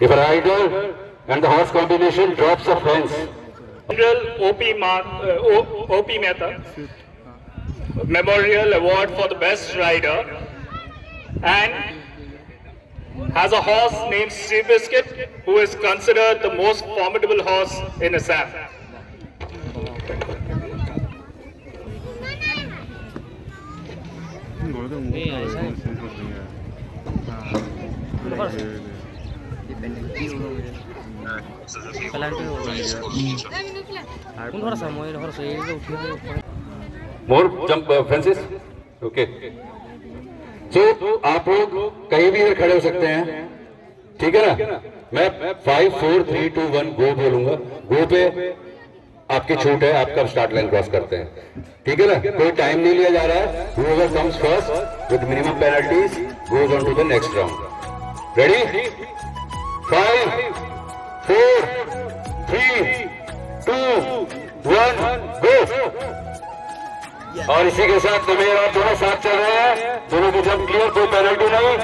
If a rider and the horse combination drops a fence. General OP Mehta Memorial Award for the best rider, and has a horse named Seabiscuit, who is considered the most formidable horse in Assam. More jump fences. Okay. So आप लोग कहीं भी इधर खड़े हो सकते हैं। ठीक है ना? मैं 5 4 3 2 1 गो बोलूंगा, गो पे आपकी छूट है, आप कब स्टार्ट लाइन क्रॉस करते हैं, ठीक है ना? कोई टाइम नहीं लिया जा रहा है। whoever comes first with minimum penalties goes on to the next round. Ready? 5 4 3 2 1 go. और इसी के साथ नमेर और दोनों साथ चल रहे हैं, दोनों की जंप क्लियर, कोई पेनल्टी नहीं।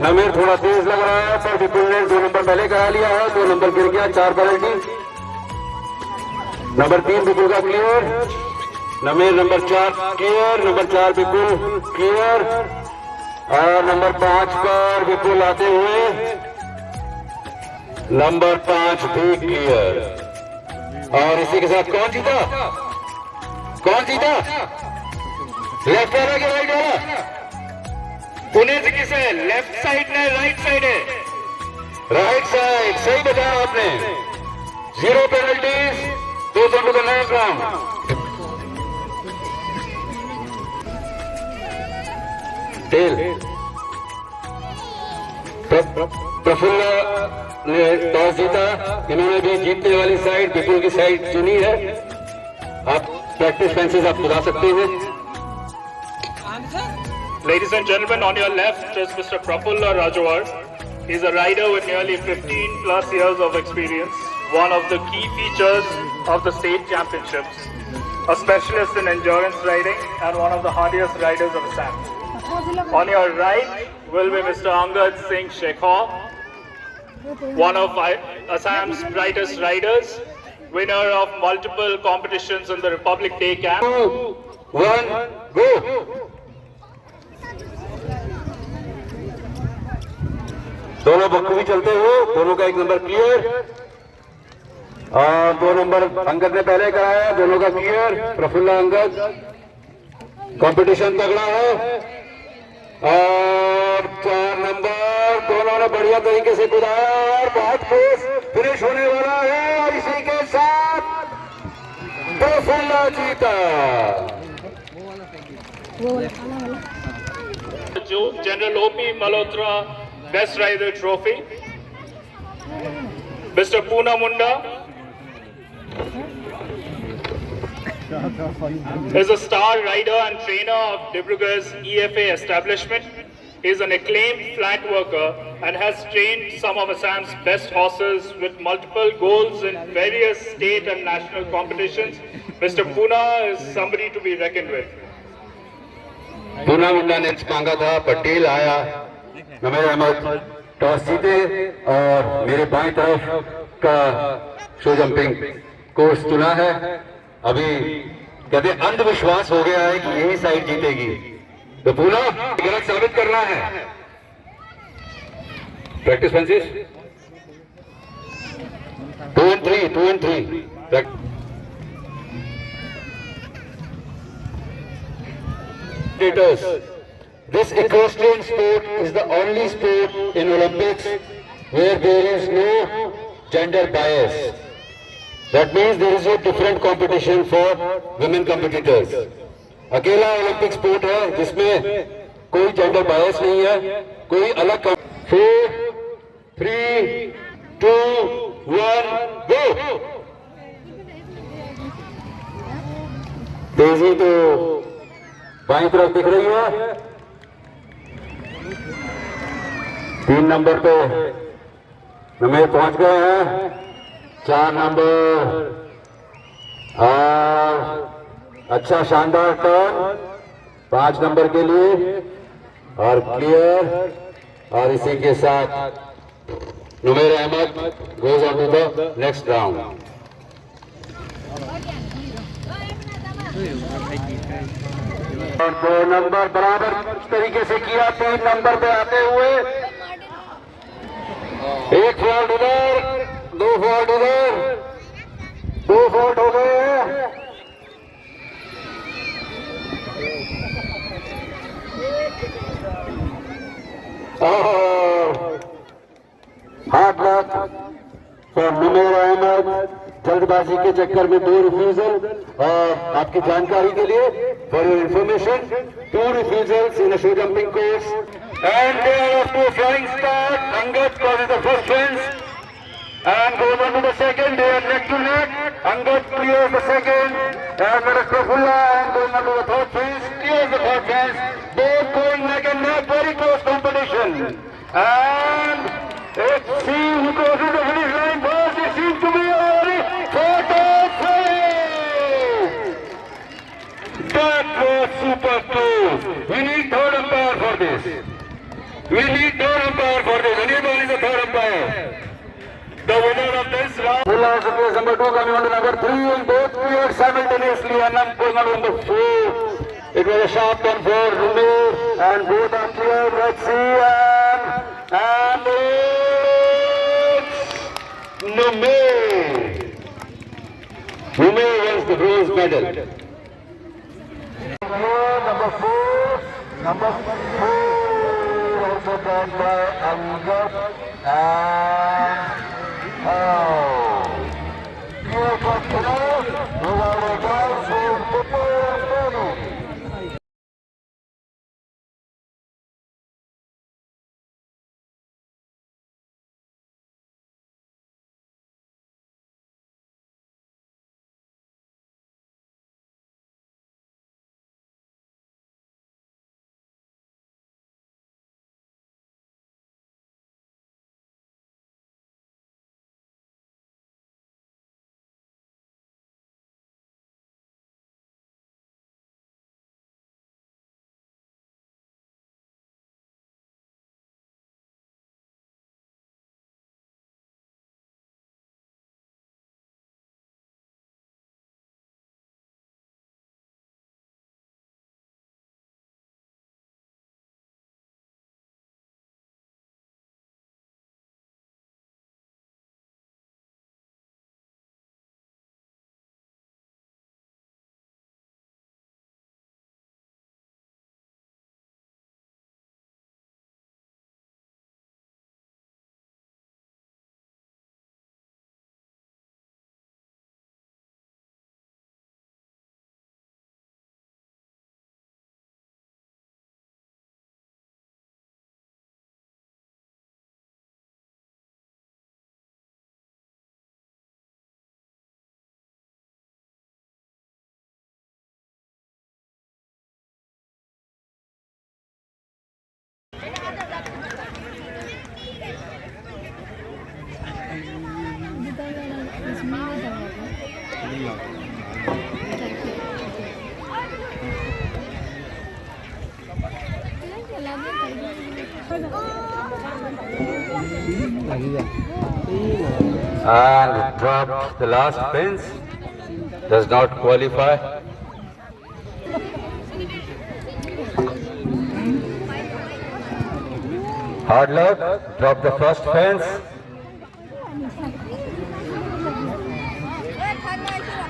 नमेर थोड़ा तेज लग रहा है पर विपुल ने 2 नंबर पहले करा लिया है, 2 नंबर गिर गया, 4 पेनल्टी। नंबर 3 विपुल का क्लियर, नमेर नंबर 4 क्लियर, नंबर 4 विपुल क्लियर, और नंबर 5 पर विपुल आते हुए नंबर 5 भी क्लियर। और इसी के साथ कौन जीता? कौन जीता? लेफ्ट वाला कि राइट वाला? पुणे से किसे? लेफ्ट साइड ने राइट साइड है? राइट साइड, सही बताया आपने। 0 penalties, 2 to the next round. टेल प्रफुल्ल ने टॉस जीता, इन्होंने भी जीतने वाली साइड विपुल की साइड चुनी है। आप प्रैक्टिस फैंसेस आप बता सकते हैं। Ladies and gentlemen, on your left is Mr. Prafulla Rajawar. He's a rider with nearly 15 plus years of experience, one of the key features of the state championships, a specialist in endurance riding and one of the hardiest riders of Assam. On your right will be Mr. Angad Singh Shekhar, one of Assam's brightest riders, winner of multiple competitions in the Republic Day camp. 2 1 go. दोनों बखूबी चलते हुए, दोनों का 1 number clear, और 2 number Angad ने पहले कराया, दोनों का क्लियर। प्रफुल्ल अंगद, कंपटीशन तगड़ा है। और 4 नंबर दोनों ने बढ़िया तरीके से कुदाया और बहुत क्लोज फिनिश होने वाला है। और इसी के साथ प्रफुल्ल जीता। जो General O.P. Malhotra Best Rider Trophy. Mr. Poona Munda is a star rider and trainer of Dibrugarh's EFA establishment. He is an acclaimed flat worker and has trained some of Assam's best horses with multiple goals in various state and national competitions. Mr. Poona is somebody to be reckoned with. Poona मुंडा ने मांगा था, पटेल आया, नमेर Ahmad toss जीते और मेरे बाएं तरफ का शो जंपिंग कोर्स चुना है। अभी कहते अंधविश्वास हो गया है कि यही साइड जीतेगी, तो पूना गलत साबित करना है। Practice fancies 2 and 3 This equestrian sport is the only sport in Olympics where there is no gender bias. That means there is a different competition for women competitors. अकेला ओलंपिक स्पोर्ट है जिसमें कोई जेंडर बायस नहीं है, कोई अलग 4 3 2 1 गो। तेजी तो बाईं तरफ दिख रही है। 3 नंबर पे नमेर पहुंच गए हैं, 4 नंबर और अच्छा शानदार टर्न 5 नंबर के लिए और क्लियर। और इसी के साथ Nameer Ahmad goes on to the next round. और 2 नंबर बराबर तरीके से किया, 3 नंबर पे आते हुए 1 फॉल्ट उधर, 2 फॉल्ट उधर, 2 फॉल्ट हो गए हैं। Hard luck for Nameer Ahmad. जल्दबाजी के चक्कर में 2 रिफ्यूजल। और आपकी जानकारी के लिए, for your information, 2 refusals in a show jumping course And they are off to a flying start. Angad crosses the first fence and goes on to the second. They are neck to neck. Angad clears the second. And let us Prafulla and going on to the third fence. Clears the third fence. Both going neck and neck. Very close competition. And let's see who crosses the finish line first. It seems to be already photo finish. That was super close. We need third umpire for this. We need third umpire for this. Anybody is the third umpire. The winner of this round. Fulla is number 2 coming on to number 3 and both cleared simultaneously. Anand going on to number 4. It was a sharp turn for Rumi and both are cleared. Let's see and it's Nume. Nume wins the bronze medal. Number 4. Number 4. Also done by Angad and and dropped the last fence. Does not qualify. Hard luck. Dropped the first fence.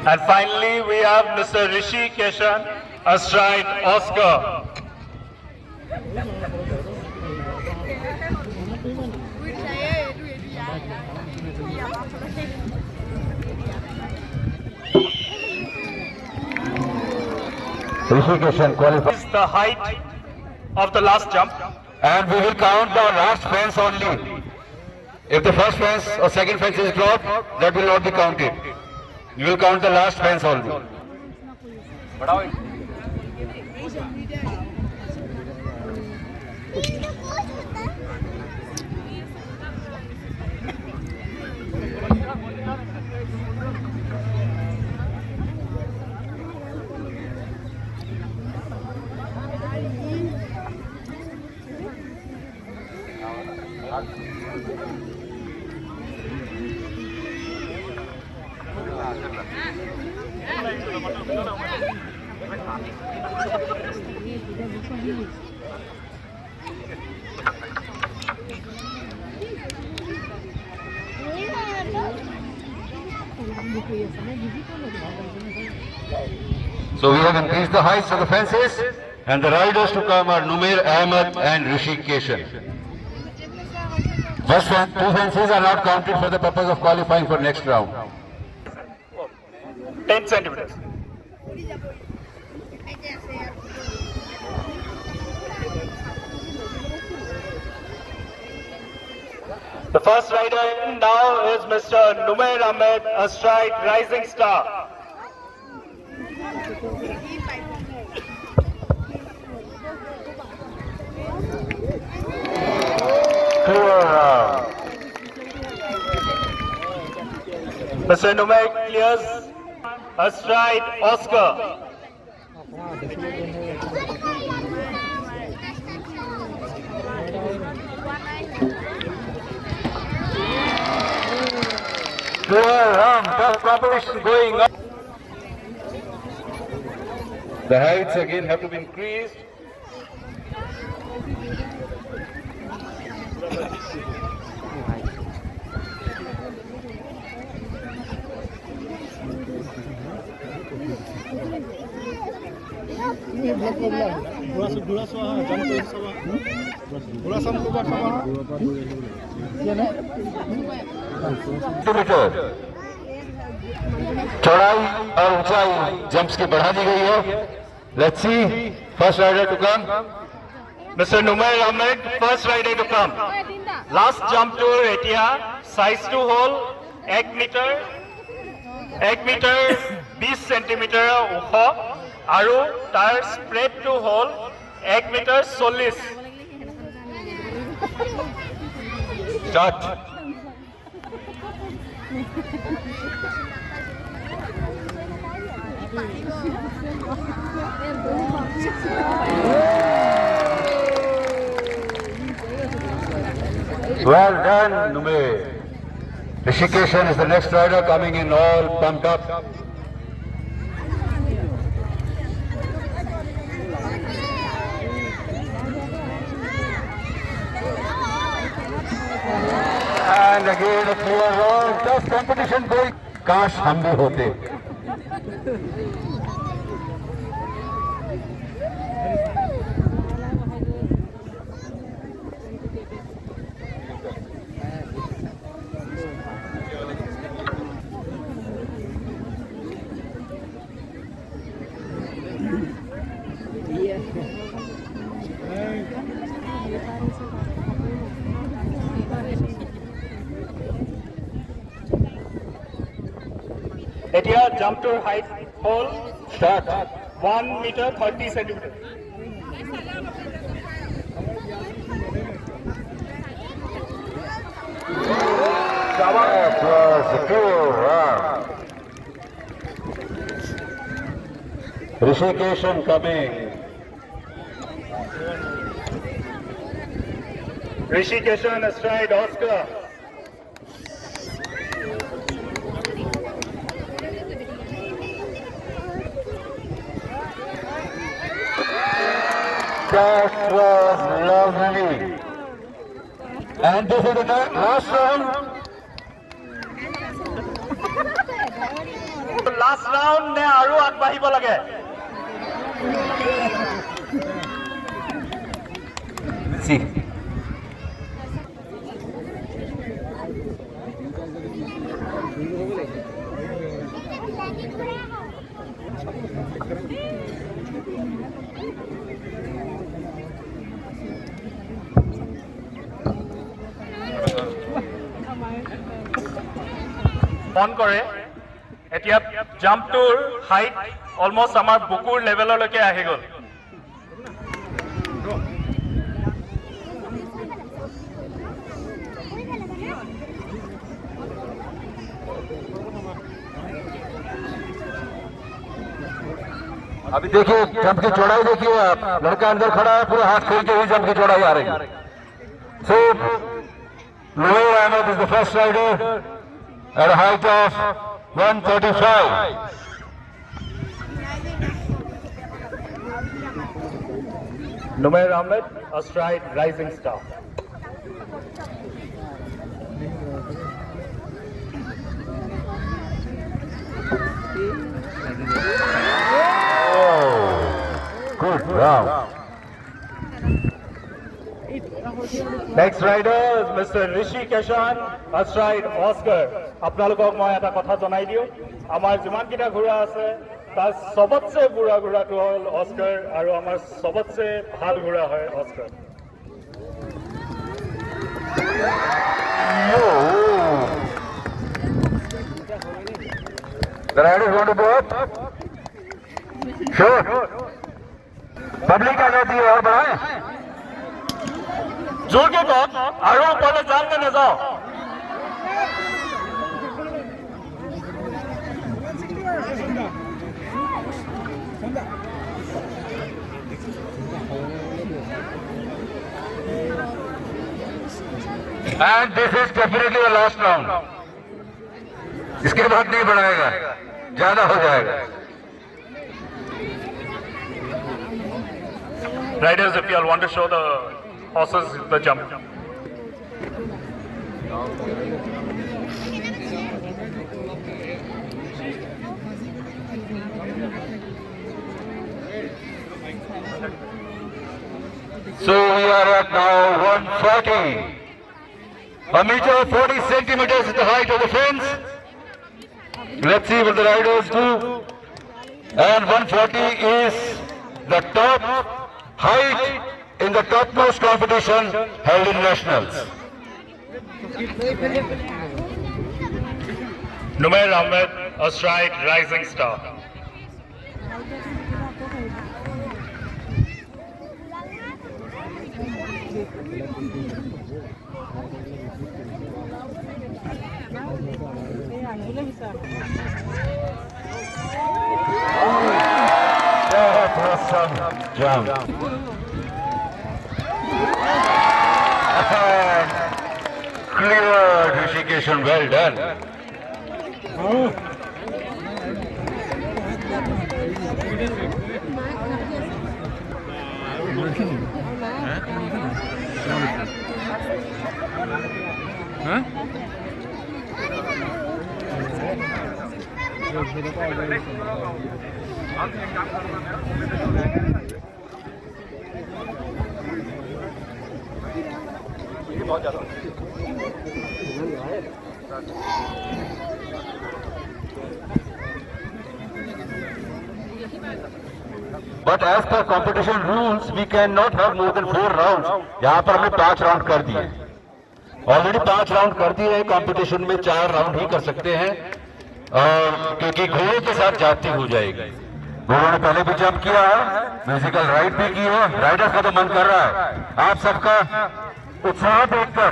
And finally, we have Mr. Rishi Keshan astride Oscar. Rishi Keshan qualifies. The height of the last jump. And we will count the last fence only. If the first fence or second fence is dropped, that will not be counted. We will count the last fence only. So we have increased the heights of the fences, and the riders to come are Numair Ahmed and Rishi Keshan. First two fences are not counted for the purpose of qualifying for next round. 10 centimeters. The first rider now is Mr. Numair Ahmed, astride Rising Star. Mr. Numair clears astride Oscar. Tough competition going on. The heights again have to be increased. चौड़ाई और ऊंचाई jumps की बढ़ा दी गई है. Let's see first rider to come. Mr. Numair Ahmed, first rider to come. Last jump to Etia, size 2 hole, 1 meter 20 centimeter ওখ আৰু তাৰ spread to hole 1 meter 40. Start. Well done, Numair. Rishikeshan is the next rider coming in all pumped up. And again a clear roll. Tough competition going. काश हम भी होते. Etia jump to height hole. Start. 1 meter 30 centimeter. That was a good round. Rishikeshan coming. Rishikeshan astride Oscar. That was lovely. And this is the last round. Last round ne aru agbahibo lage. See. On কৰে এতিয়া জাম্পটোৰ height almost আমাৰ বুকুৰ লেভেললৈকে আহি গ'ল. अभी देखिए jump की चौड़ाई देखिए आप. लड़का अंदर खड़ा है पूरे हाथ खोल के ही जंप की चौड़ाई आ रही है. So Numair Ahmed is the first rider at a height of 135. Numair Ahmed astride Rising Star. Good round. Next rider is Mr. Rishikeshan astride Oscar. আপোনালোকক মই এটা কথা জনাই দিওঁ, আমাৰ যিমানকেইটা ঘোঁৰা আছে তাৰ সবতছে বুঢ়া ঘোঁৰাটো হ'ল অস্কাৰ আৰু আমাৰ সবতছে ভাল ঘোঁৰা হয় Oscar. The riders want to go up? Sure. Public आ जाती है और बढ़ाएं. जोर के कहो, आरो ऊपर जान के न जाओ. And this is definitely the last round. इसके बाद नहीं बढ़ाएगा, ज्यादा हो जाएगा. Riders, if you all want to show the horses the jump. So we are at now 140. A meter 40 centimeters is the height of the fence. Let's see what the riders do. And 140 is the top height in the topmost competition held in nationals. Numair Ahmed, astride Rising Star. That was some jump. And cleared Rishikesh, well done. But as per competition rules, we cannot have more than 4 rounds. यहाँ पर हमने 5 round कर दिए. Already 5 round कर दिए हैं. Competition में 4 round ही कर सकते हैं, क्योंकि घोड़े के साथ जाती हो जाएगी. घोड़ों ने पहले भी जंप किया है, म्यूजिकल राइड भी की है. राइडर्स का तो मन कर रहा है. आप सबका उत्साह देखकर,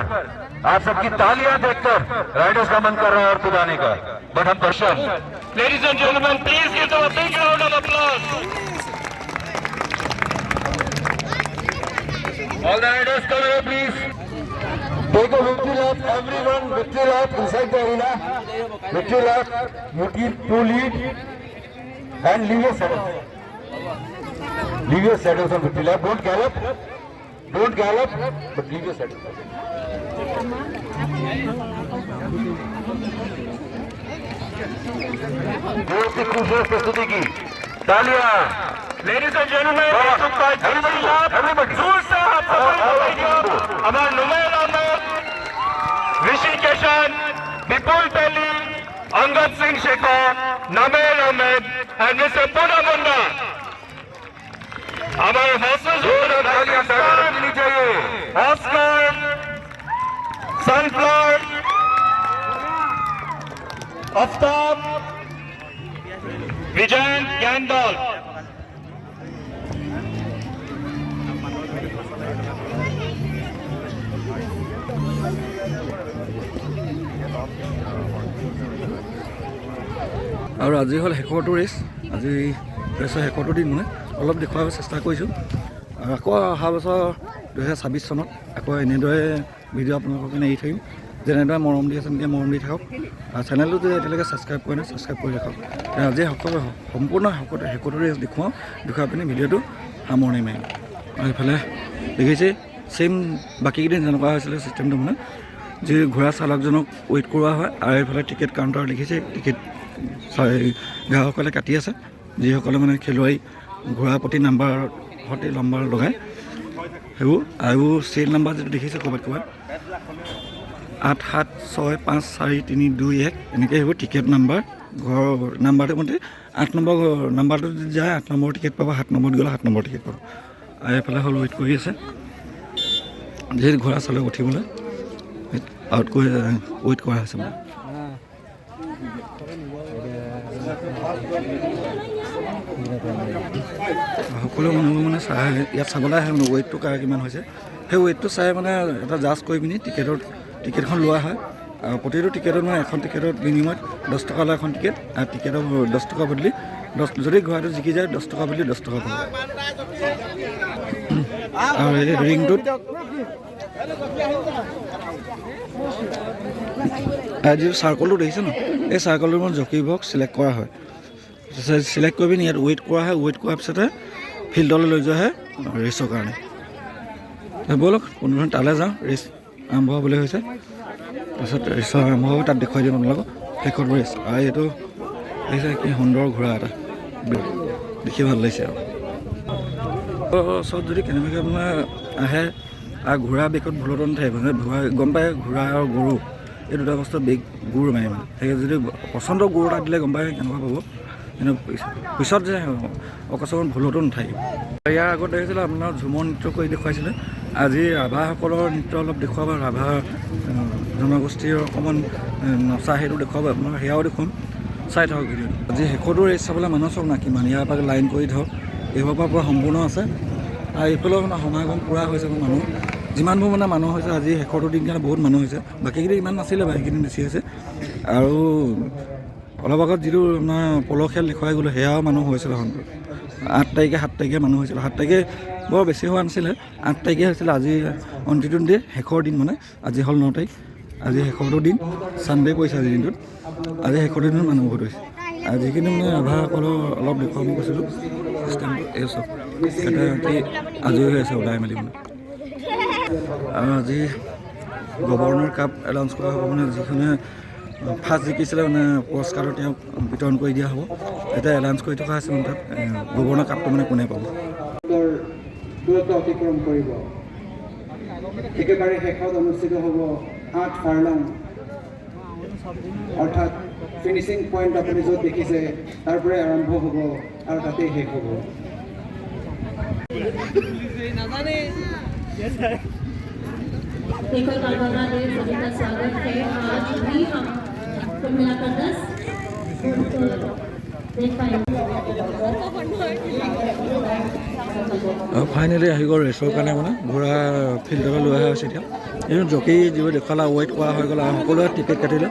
आप सबकी तालियां देखकर राइडर्स का मन कर रहा है और कुदाने का. बट हम दर्शन. Ladies and gentlemen, please give them a big round of applause. All the riders come here, please. Take a victory lap, everyone. Victory lap inside the arena. Victory lap. You keep to lead and leave your saddles. Leave your saddles on victory lap. Don't gallop. Don't gallop, but leave your saddles. जोर से खुशियों से स्तुति की तालियां. Ladies and gentlemen, Amar Numair Ahmed, Rishi Keshan, Vipul Pelli, Angad Singh Shekhar, Numair Ahmed, and Mr. Puna Munda. Our horses Oscar, Sunflower, Aftab, Vijayan Gandalf. আৰু আজি হ'ল শেষৰটো race. আজি ৰেচৰ শেষৰটো দিন মই অলপ দেখুৱাব চেষ্টা কৰিছোঁ. আৰু আকৌ অহা বছৰ 2026 চনত আকৌ এনেদৰে ভিডিঅ' আপোনালোকৰ কাৰণে এৰি থাকিম. যেনেদৰে মৰম দি আছে তেনেকৈ মৰম দি থাকক. আৰু চেনেলটো যদি এতিয়ালৈকে ছাবস্ক্ৰাইব কৰে নাই, ছাবস্ক্ৰাইব কৰি ৰাখক. আজি সকলো সম্পূৰ্ণ শেষৰটো ৰেচ দেখুৱাই পিনি ভিডিঅ'টো সামৰণি মাৰিম. আৰু এইফালে দেখিছে ছেইম বাকীকেইদিন যেনেকুৱা হৈছিলে ছিষ্টেমটো মানে, যি ঘোঁৰা চালকজনক ৱেইট কৰোৱা হয়. আৰু এইফালে টিকেট কাউণ্টাৰ দেখিছে, টিকেট গ্ৰাহকসকলে কাটি আছে. যিসকলে মানে খেলুৱৈ ঘোঁৰা প্ৰতি সৈতে নম্বৰ লগাই সেইবোৰ. আৰু চিৰিয়েল নাম্বাৰ যিটো দেখিছে ক'ৰবাত 87654321 এনেকৈ সেইবোৰ টিকেট নাম্বাৰ. ঘৰৰ নাম্বাৰটো মতে 8 নম্বৰ নাম্বাৰটো যদি যায় 8 নম্বৰ টিকেট পাব, 7 নম্বৰত গ'লে 7 নম্বৰ টিকেট পাব. আৰু এইফালে হ'ল ৱেইট কৰি আছে যিহেতু ঘোঁৰা চালক উঠিবলৈ. আউট কৰি ৱেইট কৰা হৈছে মানে সকলো মানুহ মানে চাই ইয়াত চাবলৈ আহে মানে ৱেইটটো কাৰ কিমান হৈছে সেই ৱেইটটো চাই মানে এটা জাজ কৰি পিনি টিকেটখন লোৱা হয় আৰু প্ৰতিটো টিকেটত মানে এখন টিকেটত বিনিময়ত 10 টকা লয় এখন টিকেট আৰু টিকেটৰ 10 টকা বদলি যদি ঘোঁৰাটো জিকি যায় 10 টকা বদলি 10 টকা পাব আৰু এই ৰিংটোত যিটো চাৰ্কলটো দেখিছে ন এই চাৰ্কলটোৰ মানে জকিবোৰক চিলেক্ট কৰা হয় চিলেক্ট কৰি পিনি ইয়াত ৱেইট কৰা হয় ৱেইট কৰাৰ পিছতে ফিল্ডলৈ লৈ যোৱা হয় ৰেচৰ কাৰণে ব'লক কোনোধৰণে তালৈ যাওঁ ৰেচ আৰম্ভ হ'বলৈ হৈছে তাৰপিছত ৰেচৰ আৰম্ভ হ'ব তাত দেখুৱাই দিম আপোনালোকক শেষত ৰেচ আৰু এইটো দেখিছে কি সুন্দৰ ঘোঁৰা এটা দেখি ভাল লাগিছে আৰু ওচৰত যদি কেনেবাকৈ আপোনাৰ আহে আৰু ঘোঁৰা বেগত ভুলতো নাথাকিব মানে গম পায় ঘোঁৰা আৰু গৰু এই দুটা বস্তু বেগ গুৰ মাৰে মানে সেই যদি পচন্দ গুৰ এটা দিলে গম পায় কেনেকুৱা পাব কিন্তু পিছত যে অকস্মাত ভুলতো নাথাকিব ইয়াৰ আগত দেখিছিলে আপোনাৰ ঝুমৰ নৃত্য কৰি দেখুৱাইছিলে আজি ৰাভাসকলৰ নৃত্য অলপ দেখুৱাব ৰাভা জনগোষ্ঠীৰ অকণমান নচা সেইটো দেখুৱাব আপোনাৰ সেয়াও দেখুৱাম চাই থাকক ভিডিঅ'টো আজি শেষতো ৰেচ চাবলৈ মানুহ চাওক না কিমান ইয়াৰ পৰা লাইন কৰি ধৰক এইবোৰৰ পৰা পূৰা সম্পূৰ্ণ আছে আৰু এইফালেও মানে সমাগম পূৰা হৈছে মানুহ যিমানবোৰ মানে মানুহ হৈছে আজি শেষৰটো দিন কাৰণে বহুত মানুহ হৈছে বাকীকেইদিন ইমান নাছিলে বা সেইকেইদিন বেছি হৈছে আৰু অলপ আগত যিটো আপোনাৰ পল খেল দেখুৱাই গ'লোঁ সেয়াও মানুহ হৈছিলে 8 তাৰিখে 7 তাৰিখে মানুহ হৈছিলে 7 তাৰিখে বৰ বেছি হোৱা নাছিলে 8 তাৰিখে হৈছিলে আজি অন্তিটো দিন শেষৰ দিন মানে আজি হ'ল 9 তাৰিখ আজি শেষৰটো দিন ছানডে' পৰিছে আজিৰ দিনটোত আজি শেষৰ দিনত মানুহ বহুত হৈছে আৰু যিখিনি মানে ৰাভাসকলৰ অলপ দেখুৱাব কৈছিলোঁ চিষ্টেমটো এই চব সিহঁতে আজৰি হৈ আছে ওলাই মেলি মানে আৰু আজি গভৰ্ণৰ কাপ এলাউন্স কৰা হ'ব মানে যিখনে ফাৰ্ষ্ট জিকিছিলে মানে পুৰস্কাৰটো তেওঁক বিতৰণ কৰি দিয়া হ'ব এতিয়া এলাউন্স কৰি থকা আছে মানে তাত গভৰ্ণৰ কাপটো মানে কোনে পাব দূৰত্ব অতিক্ৰম কৰিব একেবাৰে শেষত অনুষ্ঠিত হ'ব 8 ফাৰ্লং অৰ্থাৎ ফিনিচিং পইণ্ট আপুনি য'ত দেখিছে তাৰ পৰাই আৰম্ভ হ'ব আৰু তাতেই শেষ হ'ব देखो कलकत्ता में सभी का स्वागत है आज भी हम कुल मिलाकर 10 देख पाएंगे ফাইনেলি আহি গ'ল ৰেচৰ কাৰণে মানে ঘোঁৰা ফিল্ডলৈ লৈ অহা হৈছে এতিয়া এই জকি যিবোৰ দেখুৱালা ৱেইট কৰা হৈ গ'ল আৰু সকলোৱে টিকেট কাটিলে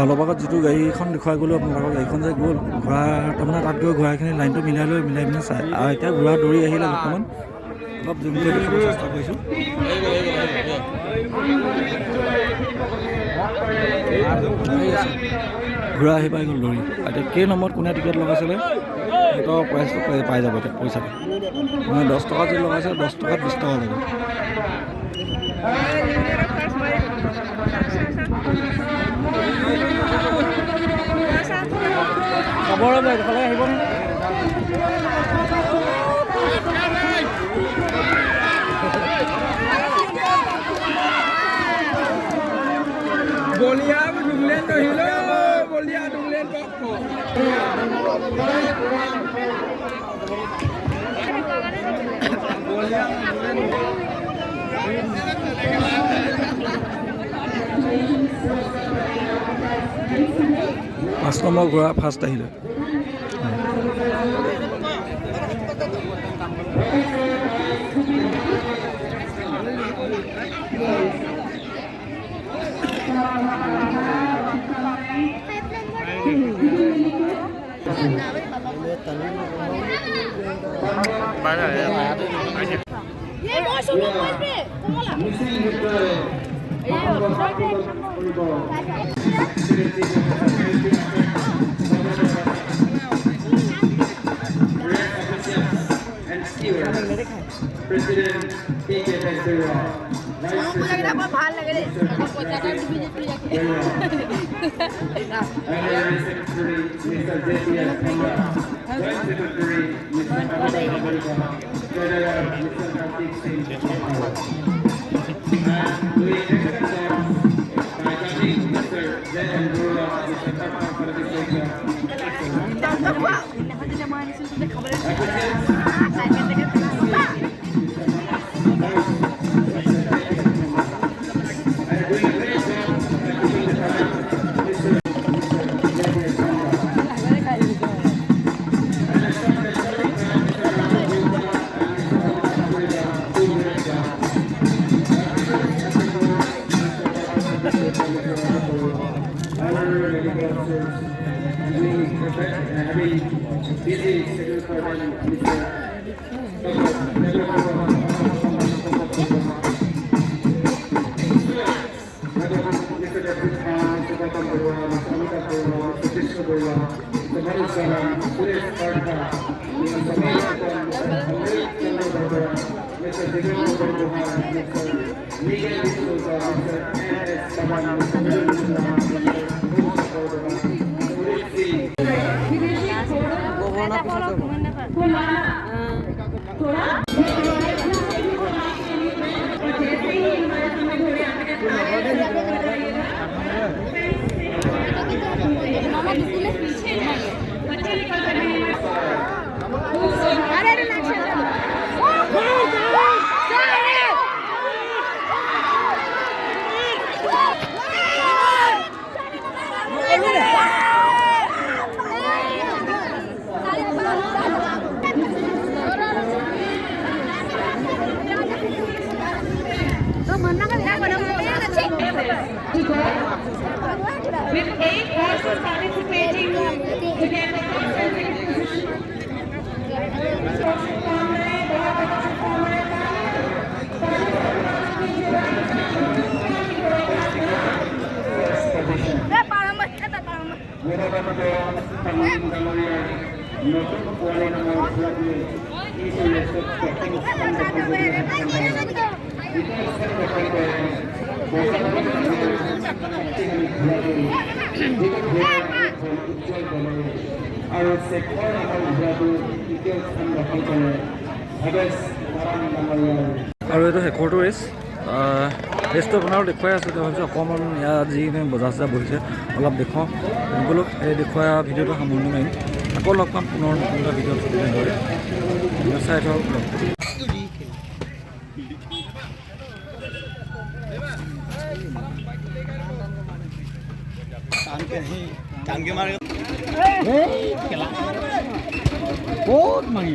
অলপ আগত যিটো গাড়ীখন দেখুৱাই গ'লোঁ আপোনালোকৰ গাড়ীখন যে গ'ল ঘোঁৰা তাৰমানে তাত গৈ ঘোঁৰাখিনি লাইনটো মিলাই পিনি চাই আৰু এতিয়া ঘোঁৰা দৌৰি আহিলে বৰ্তমান অলপ জুম কৰি দেখাব চেষ্টা কৰিছোঁ ঘোঁৰা আহি পাই গ'ল দৌৰি এতিয়া কেই নম্বৰত কোনে টিকেট লগাইছিলে সিহঁতৰ প্ৰাইচটো পাই যাব এতিয়া পইচাটো মানে 10 টকা যদি লগাইছে 10 টকাত 20 টকা ল'ব খবৰ এইফালে আহিব বলিয়া ডুংলেন নহিল বলিয়া ডুংলেন পাঁচ নম্বৰ ঘোঁৰা ফাৰ্ষ্ট আহিলে President P.K. Ventura, Vice President Honorary Secretary Mr. J.P.S. Kamra, Joint Secretary Mr. Abhishek America, Treasurer Mr. Kartik Singh Chopra. And we extend thanks by joining Mr. J.M. Gurula, Mr. Karma Paradisekya. With 8 horses participating to get the conservative position. আৰু চেকৰ আমাৰ ঘোঁৰাটো তৃতীয় স্থান দখল কৰে আৱেশ নাৰায়ণ ডাঙৰীয়াৰ। আৰু এইটো শেষৰটো ৰেচ ৰেচটো আপোনাৰো দেখুৱাই আছোঁ তেওঁ ভাবিছোঁ অকণমান ইয়াত যিখিনি বজাৰ চজাৰ বহিছে অলপ দেখুৱাওঁ বোলো এই দেখুওৱা ভিডিঅ'টো সামৰণি মাৰিম আকৌ লগ পাম পুনৰ নতুন এটা ভিডিঅ'ত চাই থওক। বহুত মাৰি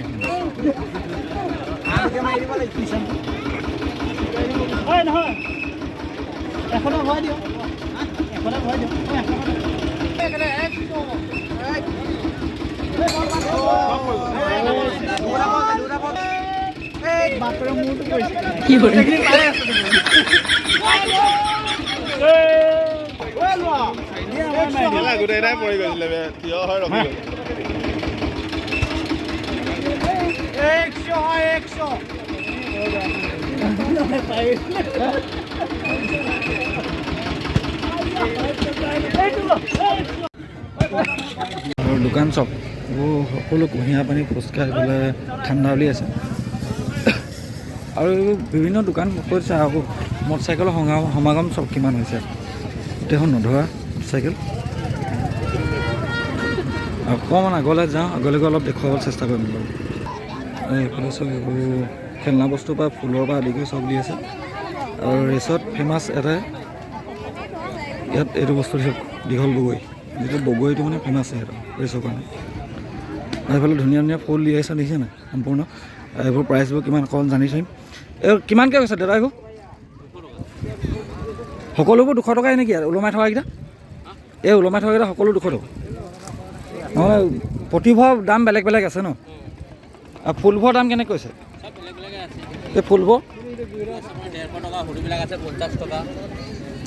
নহয় এখনে ভৰাই দিয়ক এখনে ভৰাই দিয়ক বাপৰে মোৰটো কি গোটেইটাই পৰি গৈছিলে থিয় হৈ ৰখি আৰু দোকান চব সকলো কুঁহিয়াৰ পানী ফুচকা এইবিলাক ঠাণ্ডা উলি আছে আৰু বিভিন্ন দোকান কৈছে আকৌ মটৰচাইকেলৰ সমাগম চব কিমান হৈছে গোটেইখন নধৰা চাইকেল। অকণমান আগলৈ যাওঁ আগলৈ গৈ অলপ দেখুৱাবলৈ চেষ্টা কৰিম বাৰু। এইফালে চব এইবোৰ খেলনা বস্তুৰ পৰা ফুলৰ পৰা আদি কৰি চব দি আছে আৰু ৰেচত ফেমাছ এটাই ইয়াত এইটো বস্তু দীঘল বগৈ যিটো বগৈটো মানে ফেমাছ সিহঁতৰ ৰেচৰ কাৰণে। এইফালে ধুনীয়া ধুনীয়া ফুল দি আছে দেখিছে নাই সম্পূৰ্ণ এইবোৰ প্ৰাইচবোৰ কিমান অকণ জানি চাম। এই কিমানকৈ কৈছে দাদা এইবোৰ সকলোবোৰ 200 টকাই নেকি আৰু ওলমাই থকাকেইটা এই ওলমাই থকাকেইটা সকলো 200 টকা নহ'লে প্ৰতিভৰ দাম বেলেগ বেলেগ আছে ন। আৰু ফুলভৰ দাম কেনেকৈ কৈছে এই ফুলভৰ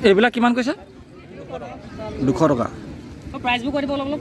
এইবিলাক কিমান কৈছে 200 টকা। প্ৰাইচবোৰ কৈ দিব অলপ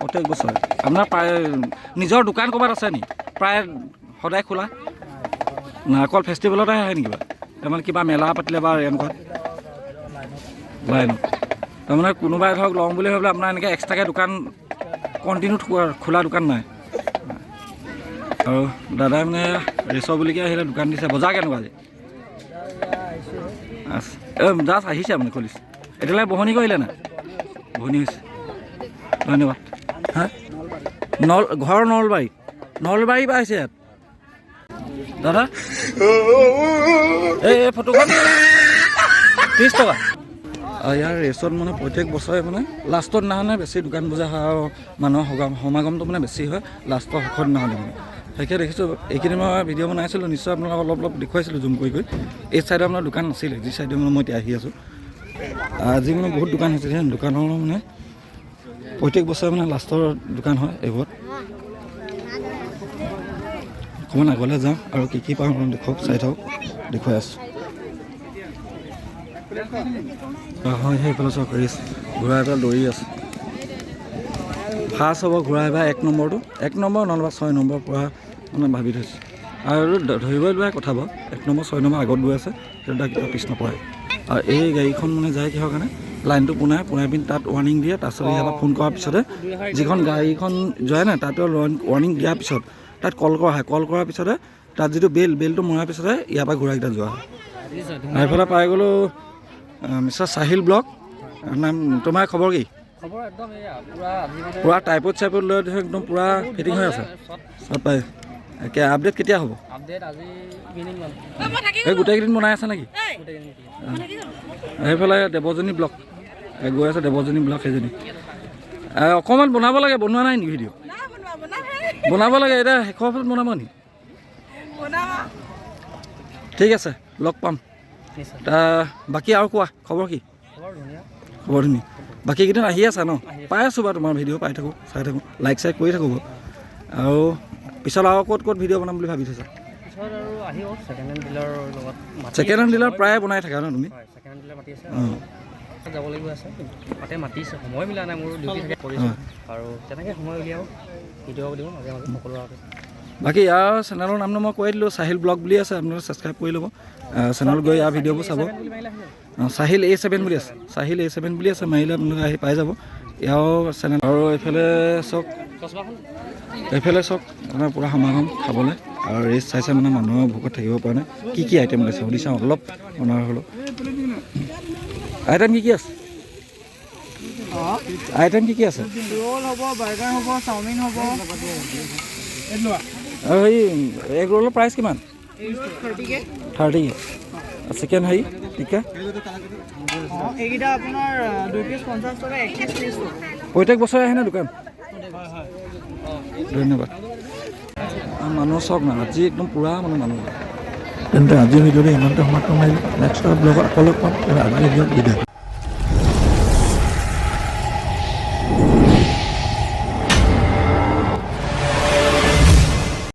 প্ৰত্যেক বছৰে আপোনাৰ প্ৰায় নিজৰ দোকান ক'ৰবাত আছে নি প্ৰায় সদায় খোলা না অকল ফেষ্টিভেলতে আহে নেকি বাৰু তাৰমানে কিবা মেলা পাতিলে বা এনেকুৱা লাইনত তাৰমানে কোনোবাই ধৰক লওঁ বুলি ভাবিলে আপোনাৰ এনেকৈ এক্সট্ৰাকৈ দোকান কণ্টিনিউ খোলা দোকান নাই আৰু দাদাই মানে ৰেচৰ বুলিকৈ আহিলে দোকান দিছে বজাৰ কেনেকুৱা আজি জাষ্ট আহিছে আপুনি খুলিছে এতিয়ালৈ বহনি কৰিলে নাই বহনি হৈছে ধন্যবাদ হা ঘৰ নলবাৰী পৰা আহিছে ইয়াত দাদা এই ফটোখন 30 টকা ইয়াৰ ৰেচত মানে প্ৰত্যেক বছৰে মানে লাষ্টৰ দিনাখনে বেছি দোকান বজাৰ হয় আৰু মানুহৰ সমাগমটো মানে বেছি হয় লাষ্টৰ শেষৰ দিনাখনে মানে তাকে দেখিছোঁ এইখিনি মই ভিডিঅ' বনাইছিলোঁ নিশ্চয় আপোনালোকক অলপ দেখুৱাইছিলোঁ জুম কৰি এই ছাইডে আপোনাৰ দোকান নাছিলে যি ছাইডে মানে মই এতিয়া আহি আছোঁ আজি মানে বহুত দোকান হৈছে সেই দোকানৰ মানে প্ৰত্যেক বছৰে মানে লাষ্টৰ দোকান হয় এইবোৰত অকণমান আগলৈ যাওঁ আৰু কি পাওঁ দেখুৱাওক চাই থাকক দেখুৱাই আছোঁ হয় সেইফালে চাওক ৰেচ ঘোঁৰা এটা দৌৰি আছে ফাৰ্ষ্ট হ'ব ঘোঁৰা এবাৰ 1 নম্বৰটো 1 নম্বৰ নহ'লে 6 নম্বৰ পৰা মানে ভাবি থৈছে আৰু ধৰিবই লোৱাই কথা বাৰু 1 নম্বৰ 6 নম্বৰ আগত গৈ আছে তেতিয়া কিবা পিছ নপৰে আৰু এই গাড়ীখন মানে যায় কিহৰ কাৰণে লাইনটো পোনাই পিনি তাত ৱাৰ্ণিং দিয়ে তাৰপিছত ইয়াৰ পৰা ফোন কৰাৰ পিছতে যিখন গাড়ীখন যায় নাই তাতে ৱাৰ্ণিং দিয়াৰ পিছত তাত কল কৰা হয় কল কৰাৰ পিছতে তাত যিটো বেলটো মৰাৰ পিছতে ইয়াৰ পৰা ঘোঁৰাকেইটা যোৱা হয় এইফালে পাই গ'লোঁ মিষ্টাৰ চাহিল ব্লগ নাম তোমাৰ খবৰ কি পূৰা টাইপত লৈ একদম পূৰা ফিটিং হৈ আছে চব পাই একে আপডেট কেতিয়া হ'ব এই গোটেইকেইদিন বনাই আছে নেকি সেইফালে দেৱজনী ব্লগ গৈ আছে দেৱজনী ব্লগ সেইজনী অকণমান বনাব লাগে বনোৱা নাই নেকি ভিডিঅ' বনাব লাগে এতিয়া শেষৰ ফালত বনাব নি ঠিক আছে লগ পাম বাকী আৰু কোৱা খবৰ কি খবৰ ধুনীয়া বাকীকেইদিন আহি আছা ন পাই আছোঁ বাৰু তোমাৰ ভিডিঅ' পাই থাকোঁ চাই থাকোঁ লাইক কৰি থাকোঁ বাৰু আৰু পিছত আৰু ক'ত ভিডিঅ' বনাম বুলি ভাবি থৈছা ছেকেণ্ড হেণ্ড ডিলাৰ প্ৰায়ে বনাই থাকা ন তুমি যাব লাগিব আছে তাতে মাতিছে সময় মিলা নাই মোৰ ডিউটি থাকে কৰিছোঁ আৰু তেনেকৈ সময় উলিয়াও ভিডিঅ' দিওঁ মাজে মাজে সকলো আগতে বাকী ইয়াৰ চেনেলৰ নামটো মই কৈ দিলোঁ চাহিল ব্লগ বুলি আছে আপোনালোকে ছাবস্ক্ৰাইব কৰি ল'ব চেনেলত গৈ ইয়াৰ ভিডিঅ'বোৰ চাব চাহিল A7 বুলি আছে চাহিল A7 বুলি আছে মাৰিলে আপোনালোকে আহি পাই যাব ইয়াৰ চেনেল আৰু এইফালে চাওক আপোনাৰ পূৰা সমাগম খাবলৈ আৰু ৰেচ চাইছে মানে মানুহৰ ভোকত থাকিব পৰা নাই কি আইটেম ওলাইছে সুধি চাওঁ অলপ বনোৱা হ'লেও আইটেম কি আছে আইটেম কি আছে ৰোল হ'ব বাৰ্গাৰ হ'ব চাওমিন হ'ব আৰু এই এগ ৰোলৰ প্ৰাইচ কিমান 30 চিকেন হেৰি টিকা এইকেইটা আপোনাৰ 2 পিচ 50 টকা 1 পিচ 30 টকা প্ৰত্যেক বছৰে আহে ন দোকান ধন্যবাদ মানুহ চাওক না আজি একদম পূৰা মানে মানুহ তেন্তে আজিৰ ভিডিঅ'টো ইমানতে সমাপ্ত মাৰিলোঁ নেক্সট ব্লগত আকৌ লগ পাম আজি ভিডিঅ'ত বিদায়